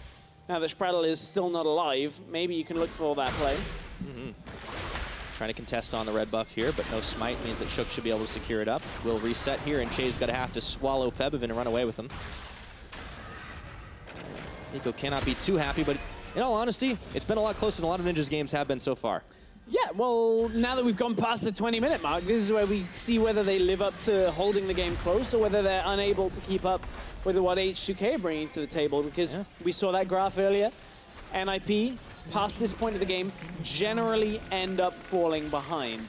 now that Spraddle is still not alive, maybe you can look for that play. Trying to contest on the red buff here, but no smite means that Shook should be able to secure it up. Will reset here, and Che's got to have to swallow Febivin and run away with him. Nico cannot be too happy, but in all honesty, it's been a lot closer than a lot of Ninjas games have been so far. Yeah, well, now that we've gone past the 20-minute mark, this is where we see whether they live up to holding the game close or whether they're unable to keep up with what H2K are bringing to the table, because we saw that graph earlier. NIP, past this point of the game, generally end up falling behind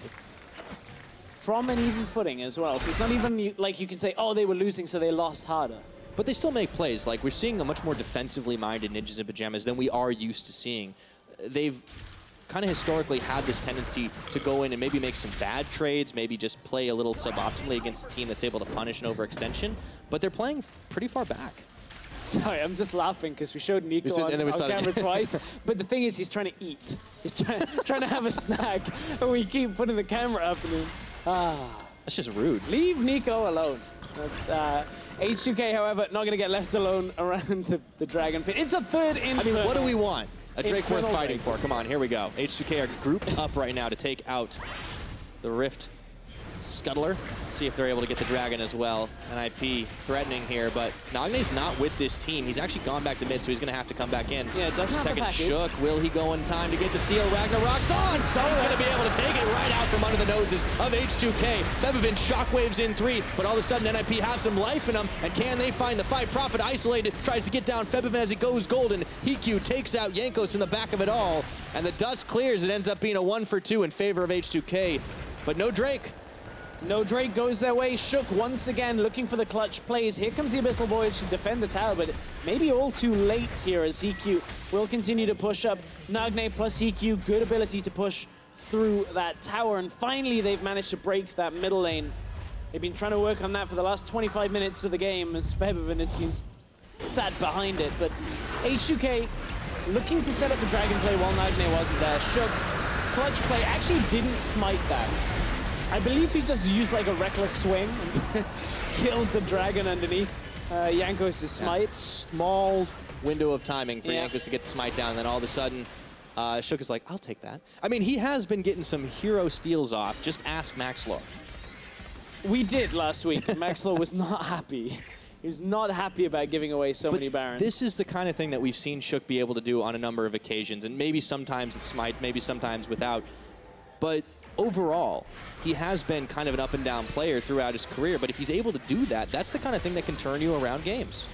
from an even footing as well. So it's not even like you can say, oh, they were losing, so they lost harder. but they still make plays. Like, we're seeing a much more defensively minded Ninjas in Pyjamas than we are used to seeing. They've kind of historically had this tendency to go in and maybe make some bad trades, maybe just play a little suboptimally against a team that's able to punish an overextension, but they're playing pretty far back. Sorry, I'm just laughing because we showed Nico on camera twice, but the thing is he's trying to eat. He's trying to have a snack, and we keep putting the camera up and That's just rude. Leave Nico alone. That's, H2K, however, not going to get left alone around the Dragon Pit. It's a third Inferno. I mean, what do we want? A Drake Inferno worth fighting Drakes. for. Come on, here we go. H2K are grouped up right now to take out the Rift Scuttler. Let's see if they're able to get the Dragon as well. NIP threatening here, but Nagne's not with this team. He's actually gone back to mid, so he's going to have to come back in. Yeah, it doesn't Second have the Shook. Will he go in time to get the steal? Ragnarok's on! He's going to be able to take it right out from under the noses of H2K. Febvin shockwaves in 3, but all of a sudden NIP have some life in them, and can they find the fight? Prophet isolated, tries to get down Febvin as he goes golden. Hikyu takes out Jankos in the back of it all, and the dust clears. It ends up being a 1-for-2 in favor of H2K, but no Drake. No Drake goes their way. Shook once again looking for the clutch plays. Here comes the Abyssal Voyage to defend the tower, but maybe all too late here as Hikyu will continue to push up. Nagne plus Hikyu, good ability to push through that tower, and finally they've managed to break that middle lane. They've been trying to work on that for the last 25 minutes of the game as Febvin has been sat behind it, but H2K looking to set up the dragon play while Nagne wasn't there. Shook, clutch play, actually didn't smite that. I believe he just used like a reckless swing and killed the dragon underneath Jankos' smite. Yeah. Small window of timing for Jankos to get the smite down, and then all of a sudden, Shook is like, I'll take that. I mean, he has been getting some hero steals off. Just ask Maxlor. We did last week. Maxlor was not happy. He was not happy about giving away so many Barons. This is the kind of thing that we've seen Shook be able to do on a number of occasions, and maybe sometimes it's smite, maybe sometimes without. But overall, he has been kind of an up-and-down player throughout his career, but if he's able to do that, that's the kind of thing that can turn you around games.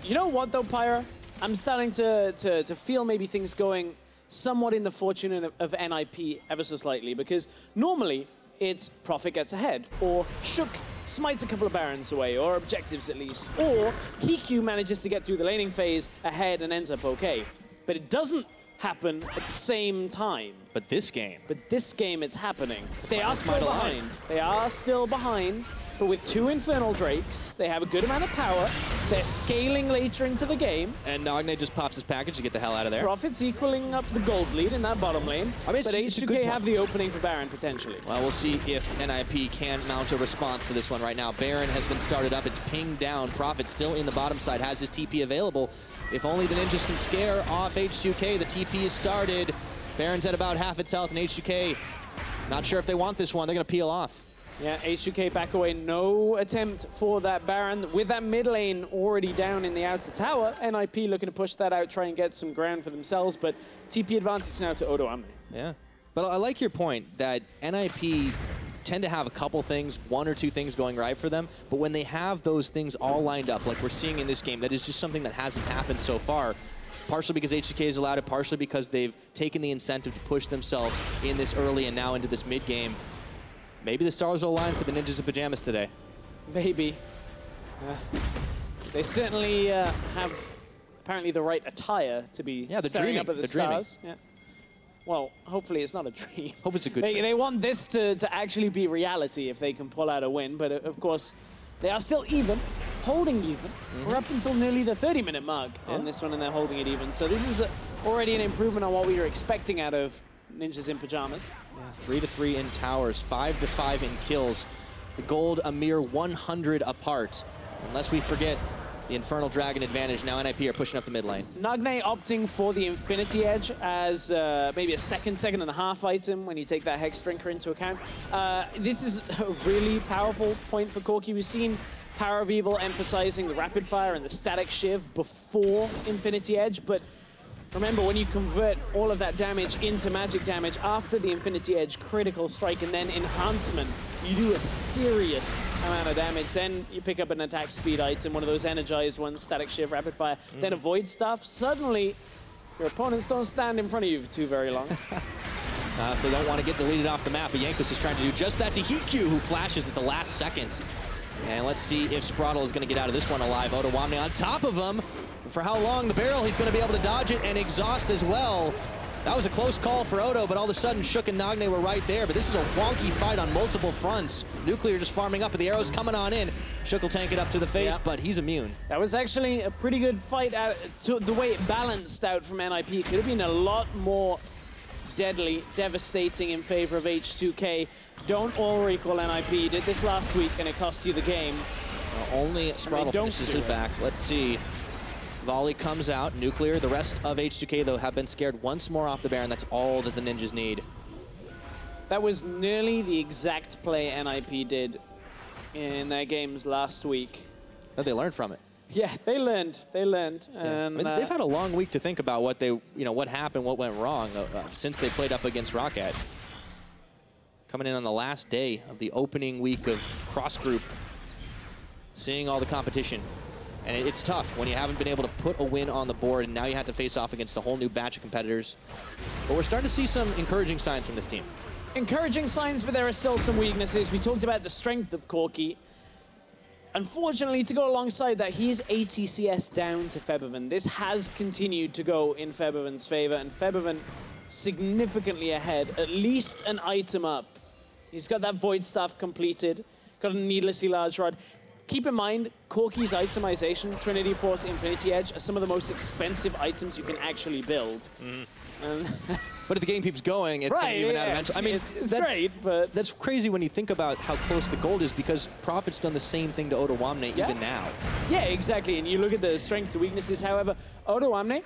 You know what, though, Pyra? I'm starting to feel maybe things going somewhat in the fortune of NIP ever so slightly, because normally it's Prophet gets ahead, or Shook smites a couple of Barons away, or objectives at least, or Hikyu manages to get through the laning phase ahead and ends up okay. But it doesn't happen at the same time. But this game, it's happening. They are still behind. They are still behind, but with 2 Infernal Drakes, they have a good amount of power. They're scaling later into the game. And Nagne just pops his package to get the hell out of there. Prophet's equaling up the gold lead in that bottom lane. I mean, but H2K have the opening for Baron, potentially. Well, we'll see if NIP can mount a response to this one right now. Baron has been started up. It's pinged down. Prophet still in the bottom side, has his TP available. If only the Ninjas can scare off H2K. The TP is started. Baron's at about half its health, and H2K, not sure if they want this one. They're going to peel off. Yeah, H2K back away. No attempt for that Baron. With that mid lane already down in the outer tower, NIP looking to push that out, try and get some ground for themselves, but TP advantage now to Odo Ame. Yeah. But I like your point that NIP tend to have a couple things, 1 or 2 things going right for them, but when they have those things all lined up, like we're seeing in this game, that is just something that hasn't happened so far. Partially because H2K has allowed it, partially because they've taken the incentive to push themselves in this early and now into this mid game. Maybe the stars will align for the Ninjas in Pyjamas today. Maybe. They certainly have apparently the right attire to be staring up at the stars. Yeah. Well, hopefully it's not a dream. Hope it's a good dream. They want this to actually be reality if they can pull out a win, but of course, they are still even, holding even. We're up until nearly the 30-minute mark on this one, and they're holding it even. So this is already an improvement on what we were expecting out of Ninjas in Pyjamas. Yeah, 3-3 in towers, 5-5 in kills. The gold a mere 100 apart. Unless we forget the Infernal Dragon advantage, now NIP are pushing up the mid lane. Nagne opting for the Infinity Edge as maybe a second and a half item when you take that Hex Drinker into account. This is a really powerful point for Corki. We've seen Power of Evil emphasizing the Rapid Fire and the Static Shiv before Infinity Edge, but remember, when you convert all of that damage into magic damage after the Infinity Edge, Critical Strike, and then Enhancement, you do a serious amount of damage. Then you pick up an attack speed item, one of those energized ones, Static Shiv, Rapid Fire, then avoid stuff. Suddenly, your opponents don't stand in front of you for too very long. They don't want to get deleted off the map, but Jankos is trying to do just that to Hikyu, who flashes at the last second. And let's see if Spraddle is going to get out of this one alive. Otawamne on top of him. For how long the barrel, he's going to be able to dodge it and exhaust as well. That was a close call for Odo, but all of a sudden, Shook and Nagne were right there. But this is a wonky fight on multiple fronts. Nuclear just farming up, but the arrow's coming on in. Shook will tank it up to the face, but he's immune. That was actually a pretty good fight. The way it balanced out from NIP, it could have been a lot more deadly, devastating in favor of H2K. Don't all recall NIP. Did this last week, and it cost you the game. Well, only Spraddle finishes it back. Let's see. Volley comes out. Nuclear. The rest of H2K, though, have been scared once more off the Baron. That's all that the Ninjas need. That was nearly the exact play NIP did in their games last week. Oh, they learned from it. Yeah, they learned. They learned. Yeah. And, they've had a long week to think about what they, what happened, what went wrong since they played up against Rocket. Coming in on the last day of the opening week of cross group, seeing all the competition. And it's tough when you haven't been able to put a win on the board, and now you have to face off against a whole new batch of competitors. But we're starting to see some encouraging signs from this team. Encouraging signs, but there are still some weaknesses. We talked about the strength of Corki. Unfortunately, to go alongside that, he is ATCS down to Febiven. This has continued to go in Febiven's favor, and Febiven significantly ahead, at least an item up. He's got that Void Staff completed, got a needlessly large rod. Keep in mind, Corki's itemization, Trinity Force, Infinity Edge, are some of the most expensive items you can actually build. But if the game keeps going, it's going to even out eventually. I mean, it's great, but that's crazy when you think about how close the gold is, because Prophet's done the same thing to Otawamne even now. Yeah, exactly. And you look at the strengths and weaknesses. However, Otawamne,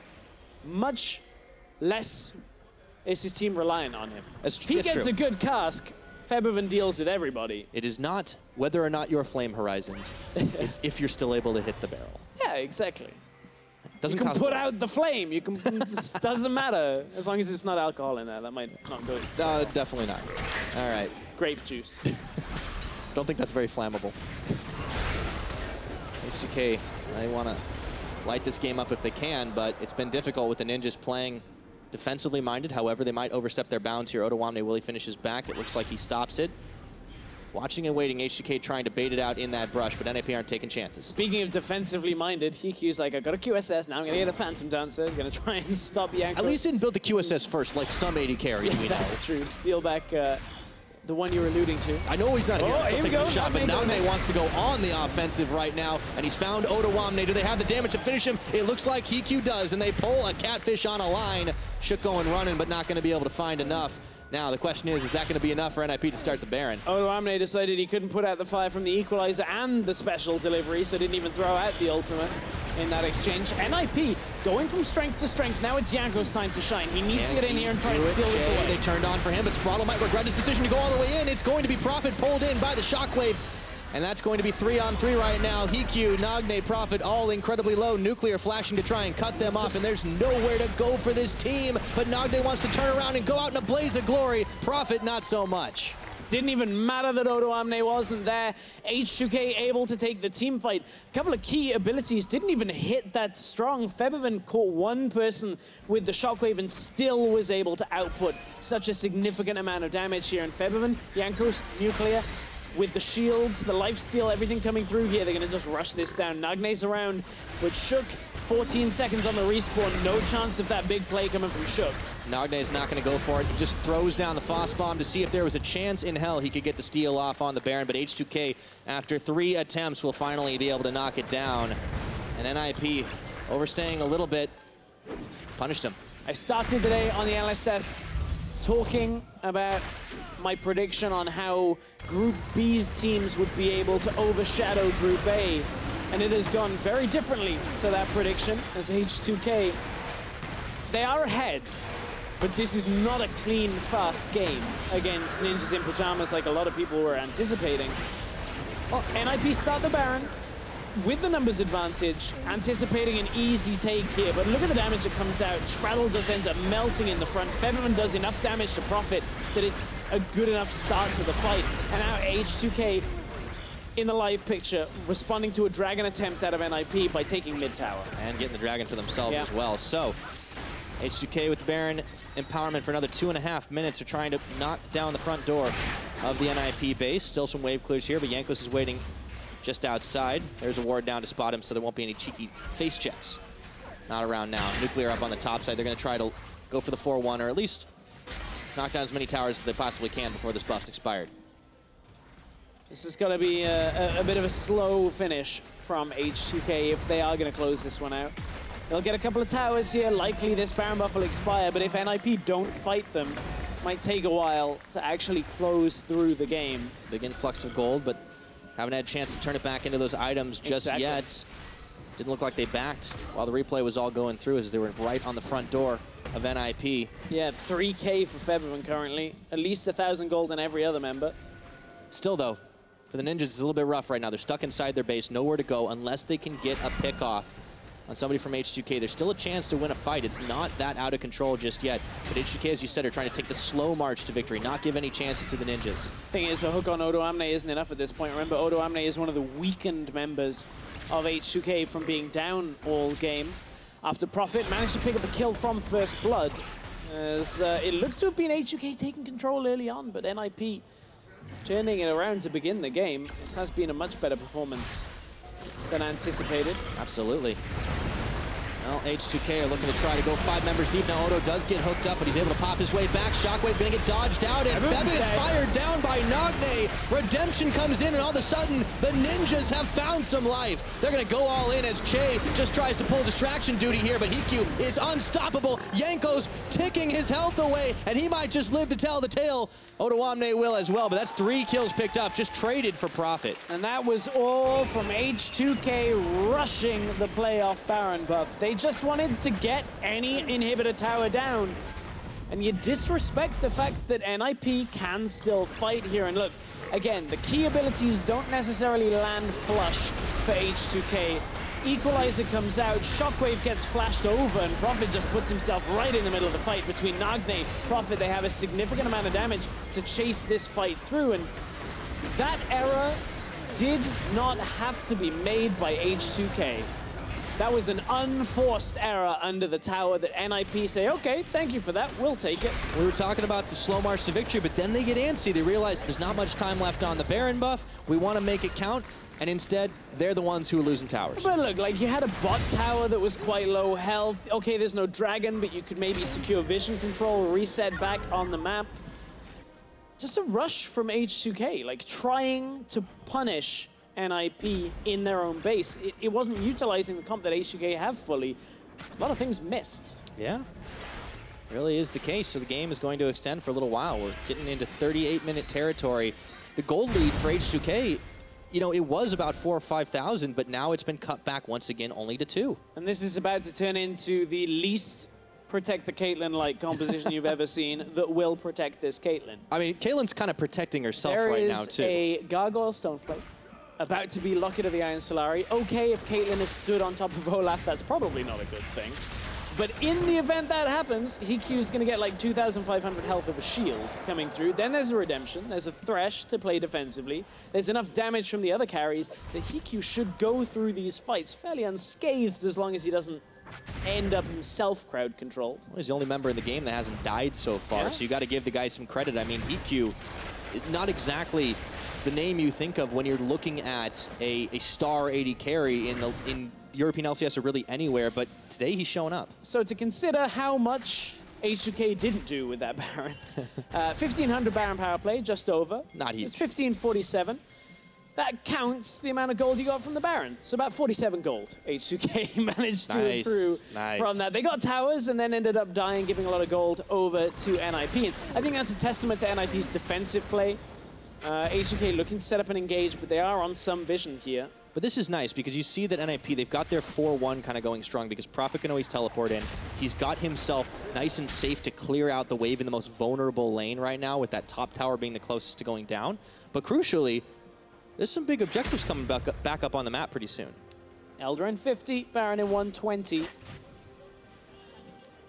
much less is his team reliant on him. If he gets a good cask, Febiven deals with everybody. It is not whether or not you're Flame Horizon. It's if you're still able to hit the barrel. Yeah, exactly. Doesn't you can put out the flame. You can. It doesn't matter as long as it's not alcohol in there. That might not go. Definitely not. All right. Grape juice. Don't think that's very flammable. H2K, they want to light this game up if they can, but it's been difficult with the Ninjas playing defensively minded. However, they might overstep their bounds here. Otawamne, will he finish his back? It looks like he stops it. Watching and waiting, H2K trying to bait it out in that brush, but NAP aren't taking chances. Speaking of defensively minded, HQ's like, I got a QSS, now I'm going to get a Phantom Dancer, going to try and stop Yanko. At least didn't build the QSS first, like some AD carries. Yeah, that's true. Steal back the one you were alluding to. I know he's not here. Still taking the shot, but Nagne wants to go on the offensive right now, and he's found Otawamne. Do they have the damage to finish him? It looks like HQ does, and they pull a catfish on a line. Shook going running, but not going to be able to find enough. Now, the question is that going to be enough for NIP to start the Baron? Otawamne decided he couldn't put out the fire from the Equalizer and the special delivery, so didn't even throw out the ultimate in that exchange. NIP going from strength to strength. Now it's Yanko's time to shine. He needs to get in here and try and steal this away. They turned on for him, but Spraddle might regret his decision to go all the way in. It's going to be Prophet pulled in by the Shockwave. And that's going to be 3-on-3 right now. HQ, Nagne, Prophet, all incredibly low. Nuclear flashing to try and cut them off, and there's nowhere to go for this team. But Nagne wants to turn around and go out in a blaze of glory. Prophet, not so much. Didn't even matter that Otawamne wasn't there. H2K able to take the team fight. A couple of key abilities didn't even hit that strong. Febiven caught one person with the Shockwave and still was able to output such a significant amount of damage here. And Febiven, Yankos, Nuclear, with the shields, the lifesteal, everything coming through here, they're going to just rush this down. Nagne's around, but Shook, 14 seconds on the respawn. No chance of that big play coming from Shook. Nagne's not going to go for it. He just throws down the Foss Bomb to see if there was a chance in hell he could get the steal off on the Baron. But H2K, after 3 attempts, will finally be able to knock it down. And NIP, overstaying a little bit, punished him. I started today on the analyst desk talking about my prediction on how Group B's teams would be able to overshadow Group A. And it has gone very differently to that prediction as H2K. They are ahead, but this is not a clean, fast game against Ninjas in Pyjamas like a lot of people were anticipating. Well, NIP start the Baron with the numbers advantage, anticipating an easy take here, but look at the damage that comes out. Spraddle just ends up melting in the front. Febiven does enough damage to Prophet that it's a good enough start to the fight. And now H2K in the live picture, responding to a Dragon attempt out of NIP by taking mid tower. And getting the Dragon for themselves as well. So, H2K with the Baron empowerment for another 2.5 minutes. They're trying to knock down the front door of the NIP base. Still some wave clears here, but Yankos is waiting just outside. There's a ward down to spot him, so there won't be any cheeky face checks. Not around now. Nuclear up on the top side. They're going to try to go for the 4-1, or at least knock down as many towers as they possibly can before this buff's expired. This is going to be a bit of a slow finish from H2K if they are going to close this one out. They'll get a couple of towers here. Likely this Baron buff will expire, but if NIP don't fight them, it might take a while to actually close through the game. It's a big influx of gold, but haven't had a chance to turn it back into those items just yet. Didn't look like they backed while the replay was all going through, as they were right on the front door of NIP. Yeah, 3K for Featherman currently. At least 1,000 gold in every other member. Still, though, for the Ninjas, it's a little bit rough right now. They're stuck inside their base, nowhere to go unless they can get a pick off on somebody from H2K. There's still a chance to win a fight. It's not that out of control just yet. But H2K, as you said, are trying to take the slow march to victory, not give any chances to the Ninjas. Thing is, a hook on Odo Amne isn't enough at this point. Remember, Odo Amne is one of the weakened members of H2K from being down all game. After Prophet managed to pick up a kill from First Blood, as it looked to have been H2K taking control early on, but NIP turning it around to begin the game. This has been a much better performance than anticipated. Absolutely. Well, H2K are looking to try to go 5 members deep. Now Odo does get hooked up, but he's able to pop his way back. Shockwave gonna get dodged out, and Feather is fired down by Nagne. Redemption comes in, and all of a sudden, the Ninjas have found some life. They're gonna go all in as Che just tries to pull distraction duty here, but Hikyu is unstoppable. Yanko's ticking his health away, and he might just live to tell the tale. Odo Amne will as well, but that's 3 kills picked up, just traded for Profit. And that was all from H2K rushing the playoff Baron buff. They just wanted to get any inhibitor tower down. And you disrespect the fact that NIP can still fight here. And look, again, the key abilities don't necessarily land flush for H2K. Equalizer comes out, Shockwave gets flashed over, and Prophet just puts himself right in the middle of the fight between Nagne and Prophet. They have a significant amount of damage to chase this fight through, and that error did not have to be made by H2K. That was an unforced error under the tower that NIP say, okay, thank you for that, we'll take it. We were talking about the slow march to victory, but then they get antsy. They realize there's not much time left on the Baron buff. We want to make it count. And instead, they're the ones who are losing towers. But look, like, you had a bot tower that was quite low health. Okay, there's no dragon, but you could maybe secure vision control, reset back on the map. Just a rush from H2K, like, trying to punish NIP in their own base. It wasn't utilizing the comp that H2K have fully. A lot of things missed. Yeah, really is the case. So the game is going to extend for a little while. We're getting into 38-minute territory. The gold lead for H2K, you know, it was about 4,000 or 5,000, but now it's been cut back once again only to 2. And this is about to turn into the least protect the Caitlyn-like composition you've ever seen that will protect this Caitlyn. I mean, Caitlyn's kind of protecting herself right now, too. There is a Gargoyle Stoneflake about to be Locket of the Iron Solari. Okay, if Caitlyn is stood on top of Olaf, that's probably not a good thing. But in the event that happens, Hikyu's going to get like 2,500 health of a shield coming through. Then there's a Redemption. There's a Thresh to play defensively. There's enough damage from the other carries that Hikyu should go through these fights fairly unscathed as long as he doesn't end up himself crowd controlled. Well, he's the only member in the game that hasn't died so far, so you got to give the guy some credit. I mean, Hikyu, not exactly the name you think of when you're looking at a star 80 carry in European LCS or really anywhere, but today he's showing up. So to consider how much H2K didn't do with that Baron. 1,500 Baron power play, just over. Not huge. It's 1,547. That counts the amount of gold you got from the Baron. So about 47 gold H2K managed to accrue from that. They got towers and then ended up dying, giving a lot of gold over to NIP. And I think that's a testament to NIP's defensive play. H2K looking to set up an engage, but they are on some vision here. But this is nice because you see that NIP, they've got their 4-1 kind of going strong because Prophet can always teleport in. He's got himself nice and safe to clear out the wave in the most vulnerable lane right now, with that top tower being the closest to going down. But crucially, there's some big objectives coming back up on the map pretty soon. Elder in 50, Baron in 120.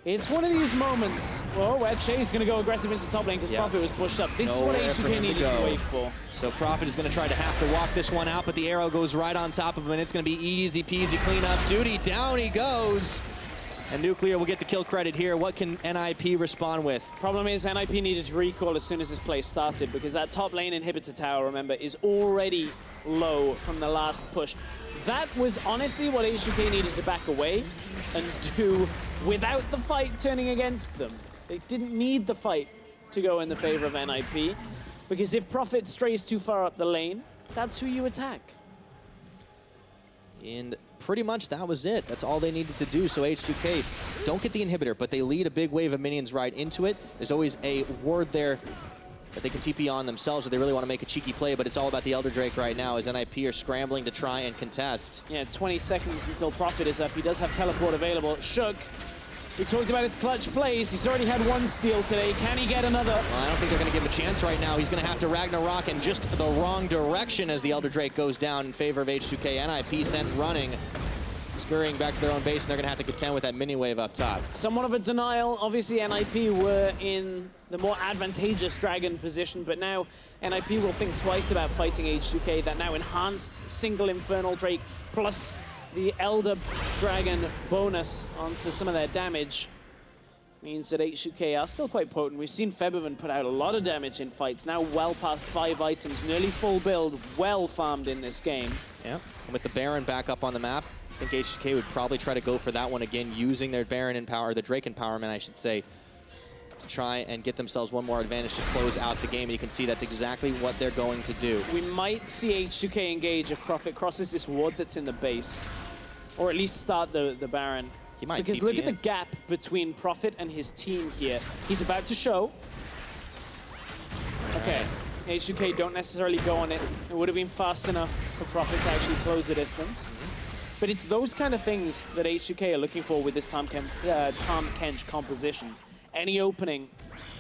It's one of these moments where Che's going to go aggressive into top lane because Prophet was pushed up. This is what H2K needed to wait for. So Prophet is going to try to have to walk this one out, but the arrow goes right on top of him, and it's going to be easy peasy cleanup duty. Down he goes. And Nuclear will get the kill credit here. What can NIP respond with? Problem is, NIP needed to recall as soon as this play started because that top lane inhibitor tower, remember, is already low from the last push. That was honestly what H2K needed to back away and do without the fight turning against them. They didn't need the fight to go in the favor of NIP, because if Prophet strays too far up the lane, that's who you attack. And pretty much that was it. That's all they needed to do. So H2K don't get the inhibitor, but they lead a big wave of minions right into it. There's always a ward there that they can TP on themselves if they really want to make a cheeky play, but it's all about the Elder Drake right now as NIP are scrambling to try and contest. Yeah, 20 seconds until Prophet is up. He does have teleport available. Shook, we talked about his clutch plays. He's already had one steal today. Can he get another? Well, I don't think they're going to give him a chance right now. He's going to have to Ragnarok in just the wrong direction as the Elder Drake goes down in favor of H2K. NIP sent running, scurrying back to their own base, and they're going to have to contend with that mini wave up top. Somewhat of a denial. Obviously, NIP were in the more advantageous Dragon position, but now NIP will think twice about fighting H2K. That now enhanced single Infernal Drake plus the Elder Dragon bonus onto some of their damage means that H2K are still quite potent. We've seen Febiven put out a lot of damage in fights, now well past 5 items, nearly full build, well farmed in this game. Yeah, and with the Baron back up on the map, I think H2K would probably try to go for that one again, using their Baron empower, the Drake empowerment, I should say, to try and get themselves one more advantage to close out the game. And you can see that's exactly what they're going to do. We might see H2K engage if Prophet crosses this ward that's in the base, or at least start the Baron. He might because TP look at in. the gap between Prophet and his team here. He's about to show. Okay, H2K don't necessarily go on it. It would have been fast enough for Prophet to actually close the distance. But it's those kind of things that H2K are looking for with this Tahm Kench composition. Any opening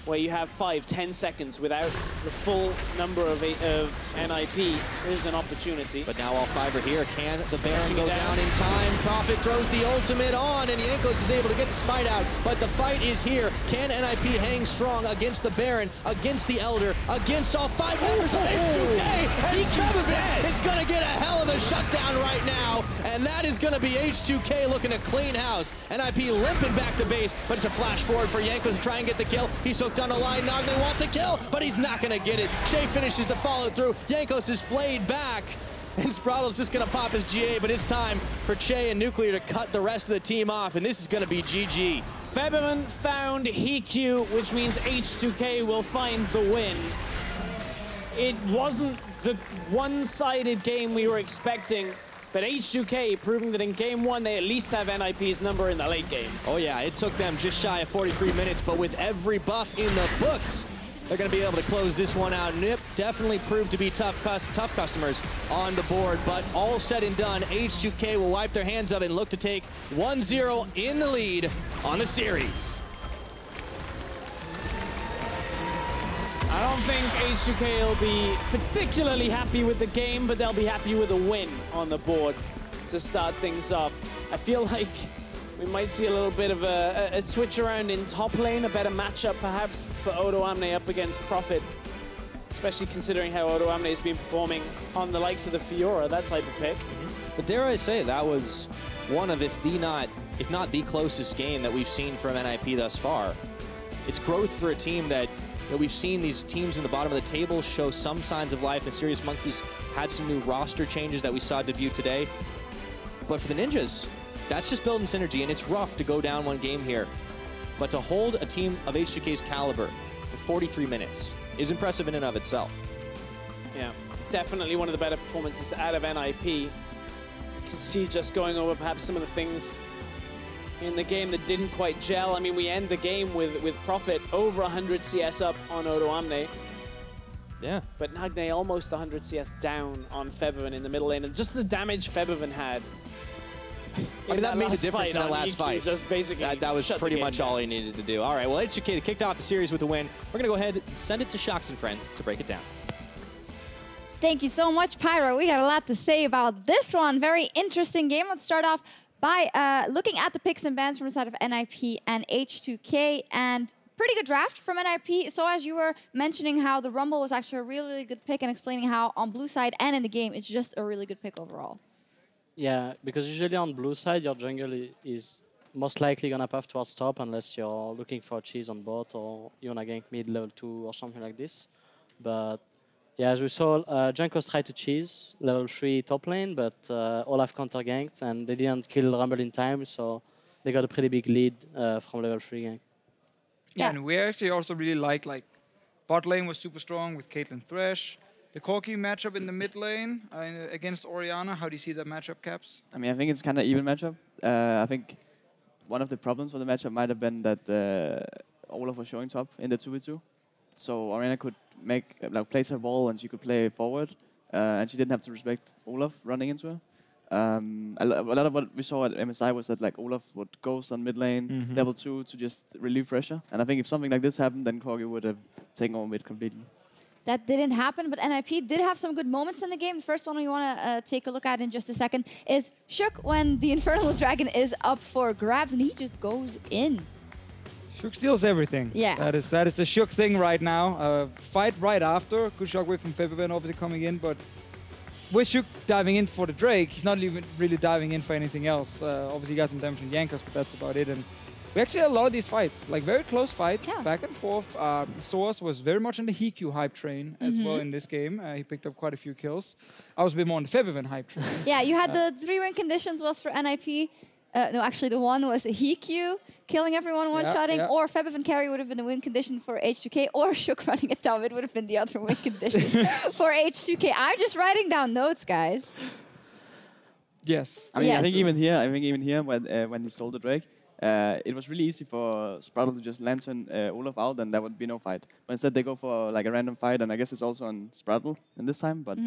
where you have 5-10 seconds without the full number of NIP is an opportunity. But now all 5 are here. Can the Baron go down in time? Prophet throws the ultimate on, and Jankos is able to get the smite out. But the fight is here. Can NIP hang strong against the Baron, against the Elder, against all 5 members of H2K? And Febiven is going to get a hell of a shutdown right now, and that is going to be H2K looking to clean house. NIP limping back to base, but it's a flash forward for Jankos to try and get the kill. He's hooked on a line. Nagne wants a kill, but he's not going to get it. Shay finishes to follow through. Jankos is flayed back, and Sprattle's just going to pop his GA, but it's time for Che and Nuclear to cut the rest of the team off, and this is going to be GG. Febiven found Hikyu, which means H2K will find the win. It wasn't the one-sided game we were expecting, but H2K proving that in game 1 they at least have NIP's number in the late game. Oh yeah, it took them just shy of 43 minutes, but with every buff in the books, they're going to be able to close this one out. Nip definitely proved to be tough customers on the board, but all said and done, H2K will wipe their hands of it and look to take 1-0 in the lead on the series. I don't think H2K will be particularly happy with the game, but they'll be happy with a win on the board to start things off. I feel like we might see a little bit of a switch around in top lane, a better matchup perhaps for Odoamne up against Prophet, especially considering how Odoamne has been performing on the likes of the Fiora, that type of pick. But dare I say, that was one of, if not the closest game that we've seen from NIP thus far. It's growth for a team that, you know, we've seen these teams in the bottom of the table show some signs of life. Mysterious Monkeys had some new roster changes that we saw debut today. But for the Ninjas, that's just building synergy, and it's rough to go down one game here. But to hold a team of H2K's caliber for 43 minutes is impressive in and of itself. Yeah, definitely one of the better performances out of NIP. You can see just going over perhaps some of the things in the game that didn't quite gel. I mean, we end the game with Prophet over 100 CS up on Odoamne. Yeah. But Nagne almost 100 CS down on Febiven in the middle lane, and just the damage Febiven had. I mean, that made the difference in that last fight. Just basically that was pretty much all he needed to do. All right, well, H2K kicked off the series with a win. We're going to go ahead and send it to Shocks and Friends to break it down. Thank you so much, Pyro. We got a lot to say about this one. Very interesting game. Let's start off by looking at the picks and bans from the side of NIP and H2K. And pretty good draft from NIP. So as you were mentioning how the Rumble was actually a really, really good pick and explaining how on blue side and in the game, it's just a really good pick overall. Yeah, because usually on blue side, your jungle is most likely going to path towards top unless you're looking for cheese on bot or you want to gank mid level 2 or something like this. But Yeah, as we saw, Jankos tried to cheese level 3 top lane, but Olaf counter-ganked, and they didn't kill Rumble in time, so they got a pretty big lead from level 3 gank. Yeah, and we actually also really like bot lane was super strong with Caitlyn Thresh. The Corki matchup in the mid lane against Orianna, how do you see that matchup, Caps? I mean, I think it's kind of even matchup. I think one of the problems for the matchup might have been that Olaf was showing top in the 2v2. So Orianna could place her ball and she could play forward, and she didn't have to respect Olaf running into her. A lot of what we saw at MSI was that like Olaf would ghost on mid lane, level 2 to just relieve pressure. And I think if something like this happened, then Corgi would have taken over mid completely. That didn't happen, but NIP did have some good moments in the game. The first one we want to take a look at in just a second is Shook when the Infernal Dragon is up for grabs, and he just goes in. Shook steals everything. Yeah. That is the Shook thing right now. Fight right after. Good shockwave from Febiven obviously coming in, but with Shook diving in for the Drake, he's not even really diving in for anything else. Obviously he got some damage from Jankos, but that's about it. And we actually had a lot of these fights, like very close fights, back and forth. Source was very much on the Hiku hype train as well in this game. He picked up quite a few kills. I was a bit more on the Febiven hype train. Yeah, you had the 3-win conditions was for NIP. No, actually the one was Hiku killing everyone one-shotting, or Febiven carry would have been a win condition for H2K, or Shook running a top, it would have been the other win condition for H2K. I'm just writing down notes, guys. Yes. I mean, I think even here, when he stole the Drake, it was really easy for Spraddle to just lantern Olaf out, and there would be no fight. But instead, they go for like a random fight, and I guess it's also on Spraddle in this time. But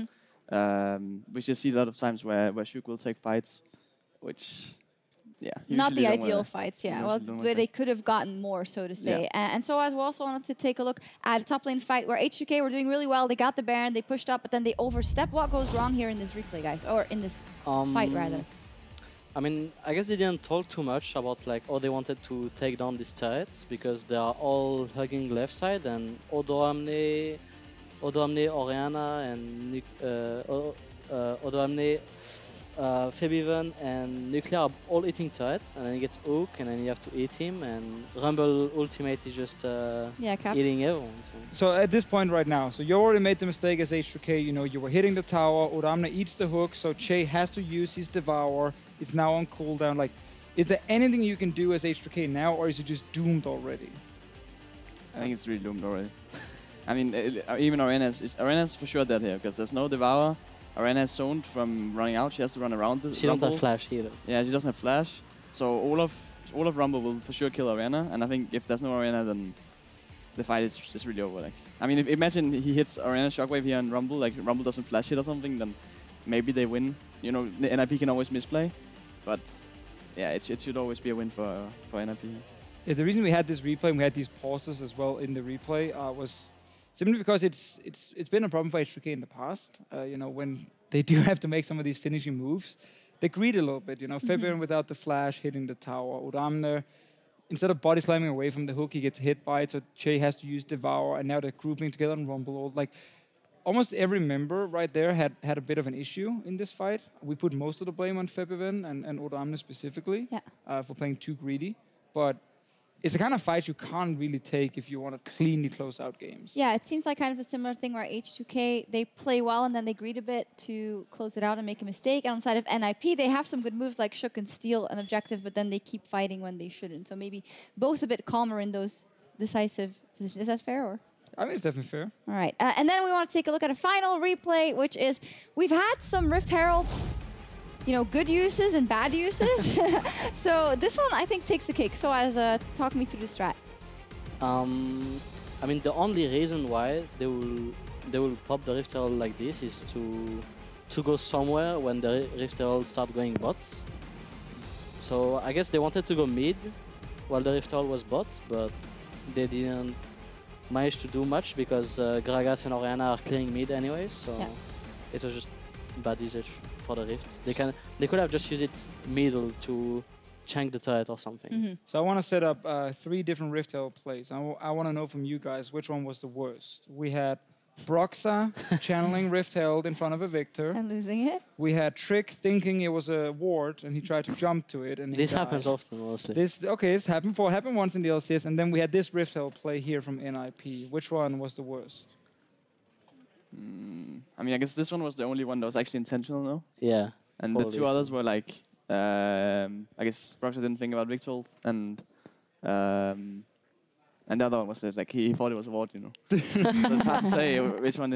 we just see a lot of times where Shook will take fights, which, yeah, not the ideal fights. Yeah, well, but they could have gotten more, so to say. Yeah. And so as we also wanted to take a look at a top lane fight where H2K were doing really well. They got the Baron, they pushed up, but then they overstepped. What goes wrong here in this replay, guys, or in this fight rather? I mean, I guess they didn't talk too much about like, oh, they wanted to take down these turrets because they are all hugging left side, and Odoamne, Orianna, and Odoamne, Febiven, and Nuclear are all eating turrets, and then he gets Oak, and then you have to eat him, and Rumble ultimate is just eating everyone. So at this point right now, so you already made the mistake as H2K, you know, you were hitting the tower, Odoamne eats the hook, so Che has to use his Devour. It's now on cooldown. Like, is there anything you can do as H2K now, or is it just doomed already? I think it's really doomed already. I mean, even Arena's for sure dead here, because there's no Devour. Arena is zoned from running out. She has to run around the She doesn't have flash either. Yeah, she doesn't have flash. So Olaf Rumble will for sure kill Arena, and I think if there's no Arena, then the fight is just really over. Like, I mean, imagine he hits Arena Shockwave here on Rumble, like Rumble doesn't flash it or something, then maybe they win. You know, the NIP can always misplay. But yeah, it should always be a win for NIP. Yeah, the reason we had this replay and we had these pauses as well in the replay was simply because it's been a problem for H2K in the past. You know, when they do have to make some of these finishing moves, they greed a little bit. You know, Febiven without the flash hitting the tower. Odoamne, instead of body slamming away from the hook, he gets hit by it. So Che has to use Devour, and now they're grouping together on Rumble. Like, almost every member right there had a bit of an issue in this fight. We put most of the blame on Febiven and Odoamne specifically for playing too greedy. But it's the kind of fight you can't really take if you want to cleanly close out games. Yeah, it seems like kind of a similar thing where H2K, they play well and then they greed a bit to close it out and make a mistake. And on the side of NIP, they have some good moves like Shook and steal an objective, but then they keep fighting when they shouldn't. So maybe both a bit calmer in those decisive positions. Is that fair, or? I think it's definitely fair. All right. And then we want to take a look at a final replay, which is we've had some Rift Heralds, you know, good uses and bad uses. So this one, I think, takes the cake. So as talk me through the strat. I mean, the only reason why they will pop the Rift Herald like this is to go somewhere when the Rift Herald start going bot. So I guess they wanted to go mid while the Rift Herald was bot, but they didn't manage to do much because Gragas and Orianna are clearing mid anyways, so it was just bad usage for the Rift. They could have just used it middle to chank the turret or something. So I want to set up 3 different Rift Herald plays. I want to know from you guys which one was the worst. We had Broxa channeling Rift Herald in front of a Victor. And losing it. We had Trick thinking it was a ward, and he tried to jump to it. And this happens often, mostly. This happened once in the LCS, and then we had this Rift Herald play here from NIP. Which one was the worst? I mean, I guess this one was the only one that was actually intentional, no? Yeah. And the two others were like, I guess Broxah didn't think about Victold, and the other one was that, like, he thought it was a ward, you know. So it's hard to say which one,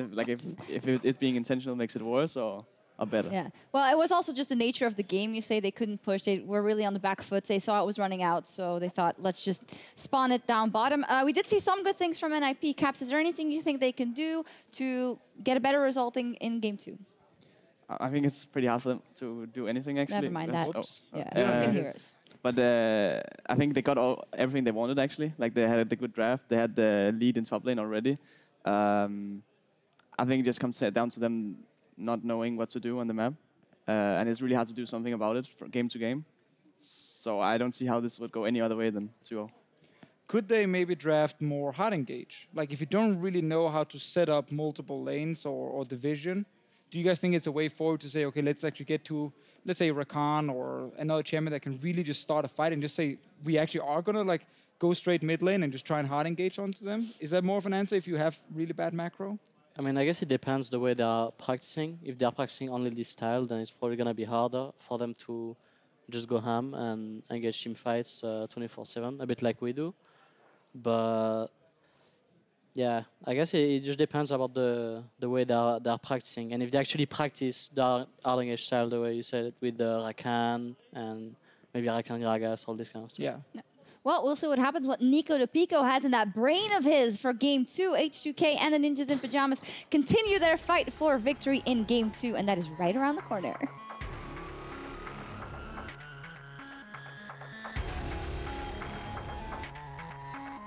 if it being intentional makes it worse or better. Yeah. Well, it was also just the nature of the game. You say they couldn't push. They were really on the back foot. They saw it was running out, so they thought, let's just spawn it down bottom. We did see some good things from NIP. Caps, is there anything you think they can do to get a better result in Game 2? I think it's pretty hard for them to do anything, actually. Never mind that. Oh. Yeah, everyone can hear us. But I think they got everything they wanted, actually. Like, they had the good draft. They had the lead in top lane already. I think it just comes down to them not knowing what to do on the map. And it's really hard to do something about it from game to game. So I don't see how this would go any other way than 2-0. Could they maybe draft more hard engage? Like, if you don't really know how to set up multiple lanes or division, do you guys think it's a way forward to say, okay, let's actually get to, let's say, Rakan or another champion that can really just start a fight and just say, we actually are going to, like, go straight mid lane and just try and hard engage onto them? Is that more of an answer if you have really bad macro? I mean, I guess it depends the way they are practicing. If they are practicing only this style, then it's probably going to be harder for them to just go ham and engage team fights 24/7, a bit like we do. But yeah, I guess it just depends about the way they are practicing. And if they actually practice the hard engage style the way you said, with the Rakan and maybe Rakan Gragas, all this kind of stuff. Yeah. Well, we'll see what happens, what Nico de Pico has in that brain of his for Game 2. H2K and the Ninjas in Pyjamas continue their fight for victory in Game 2, and that is right around the corner.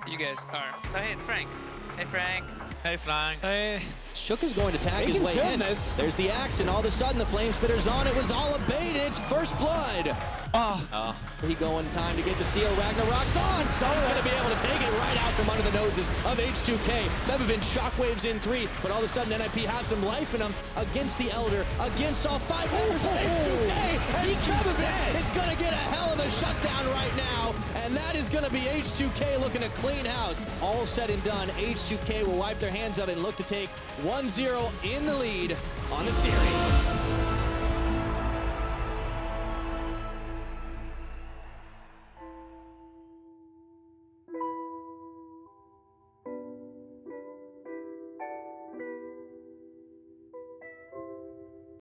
You guys are... Oh, hey, it's Frank. Hey, Frank. Hey, Frank. Hey. Shook is going to tag his way in. This. There's the axe, and all of a sudden the flame spitter's on. It was all abated. It's first blood. Oh. He going time to get the steal. Ragnarok's on. He's going to be able to take it right out from under the noses of H2K. Febvin shockwaves in 3, but all of a sudden NIP has some life in them against the Elder, against all 5 members of H2K. And Febvin is going to get a hell of a shutdown right now, and that is going to be H2K looking to clean house. All said and done, H2K will wipe their hands of it and look to take 1-0 in the lead on the series.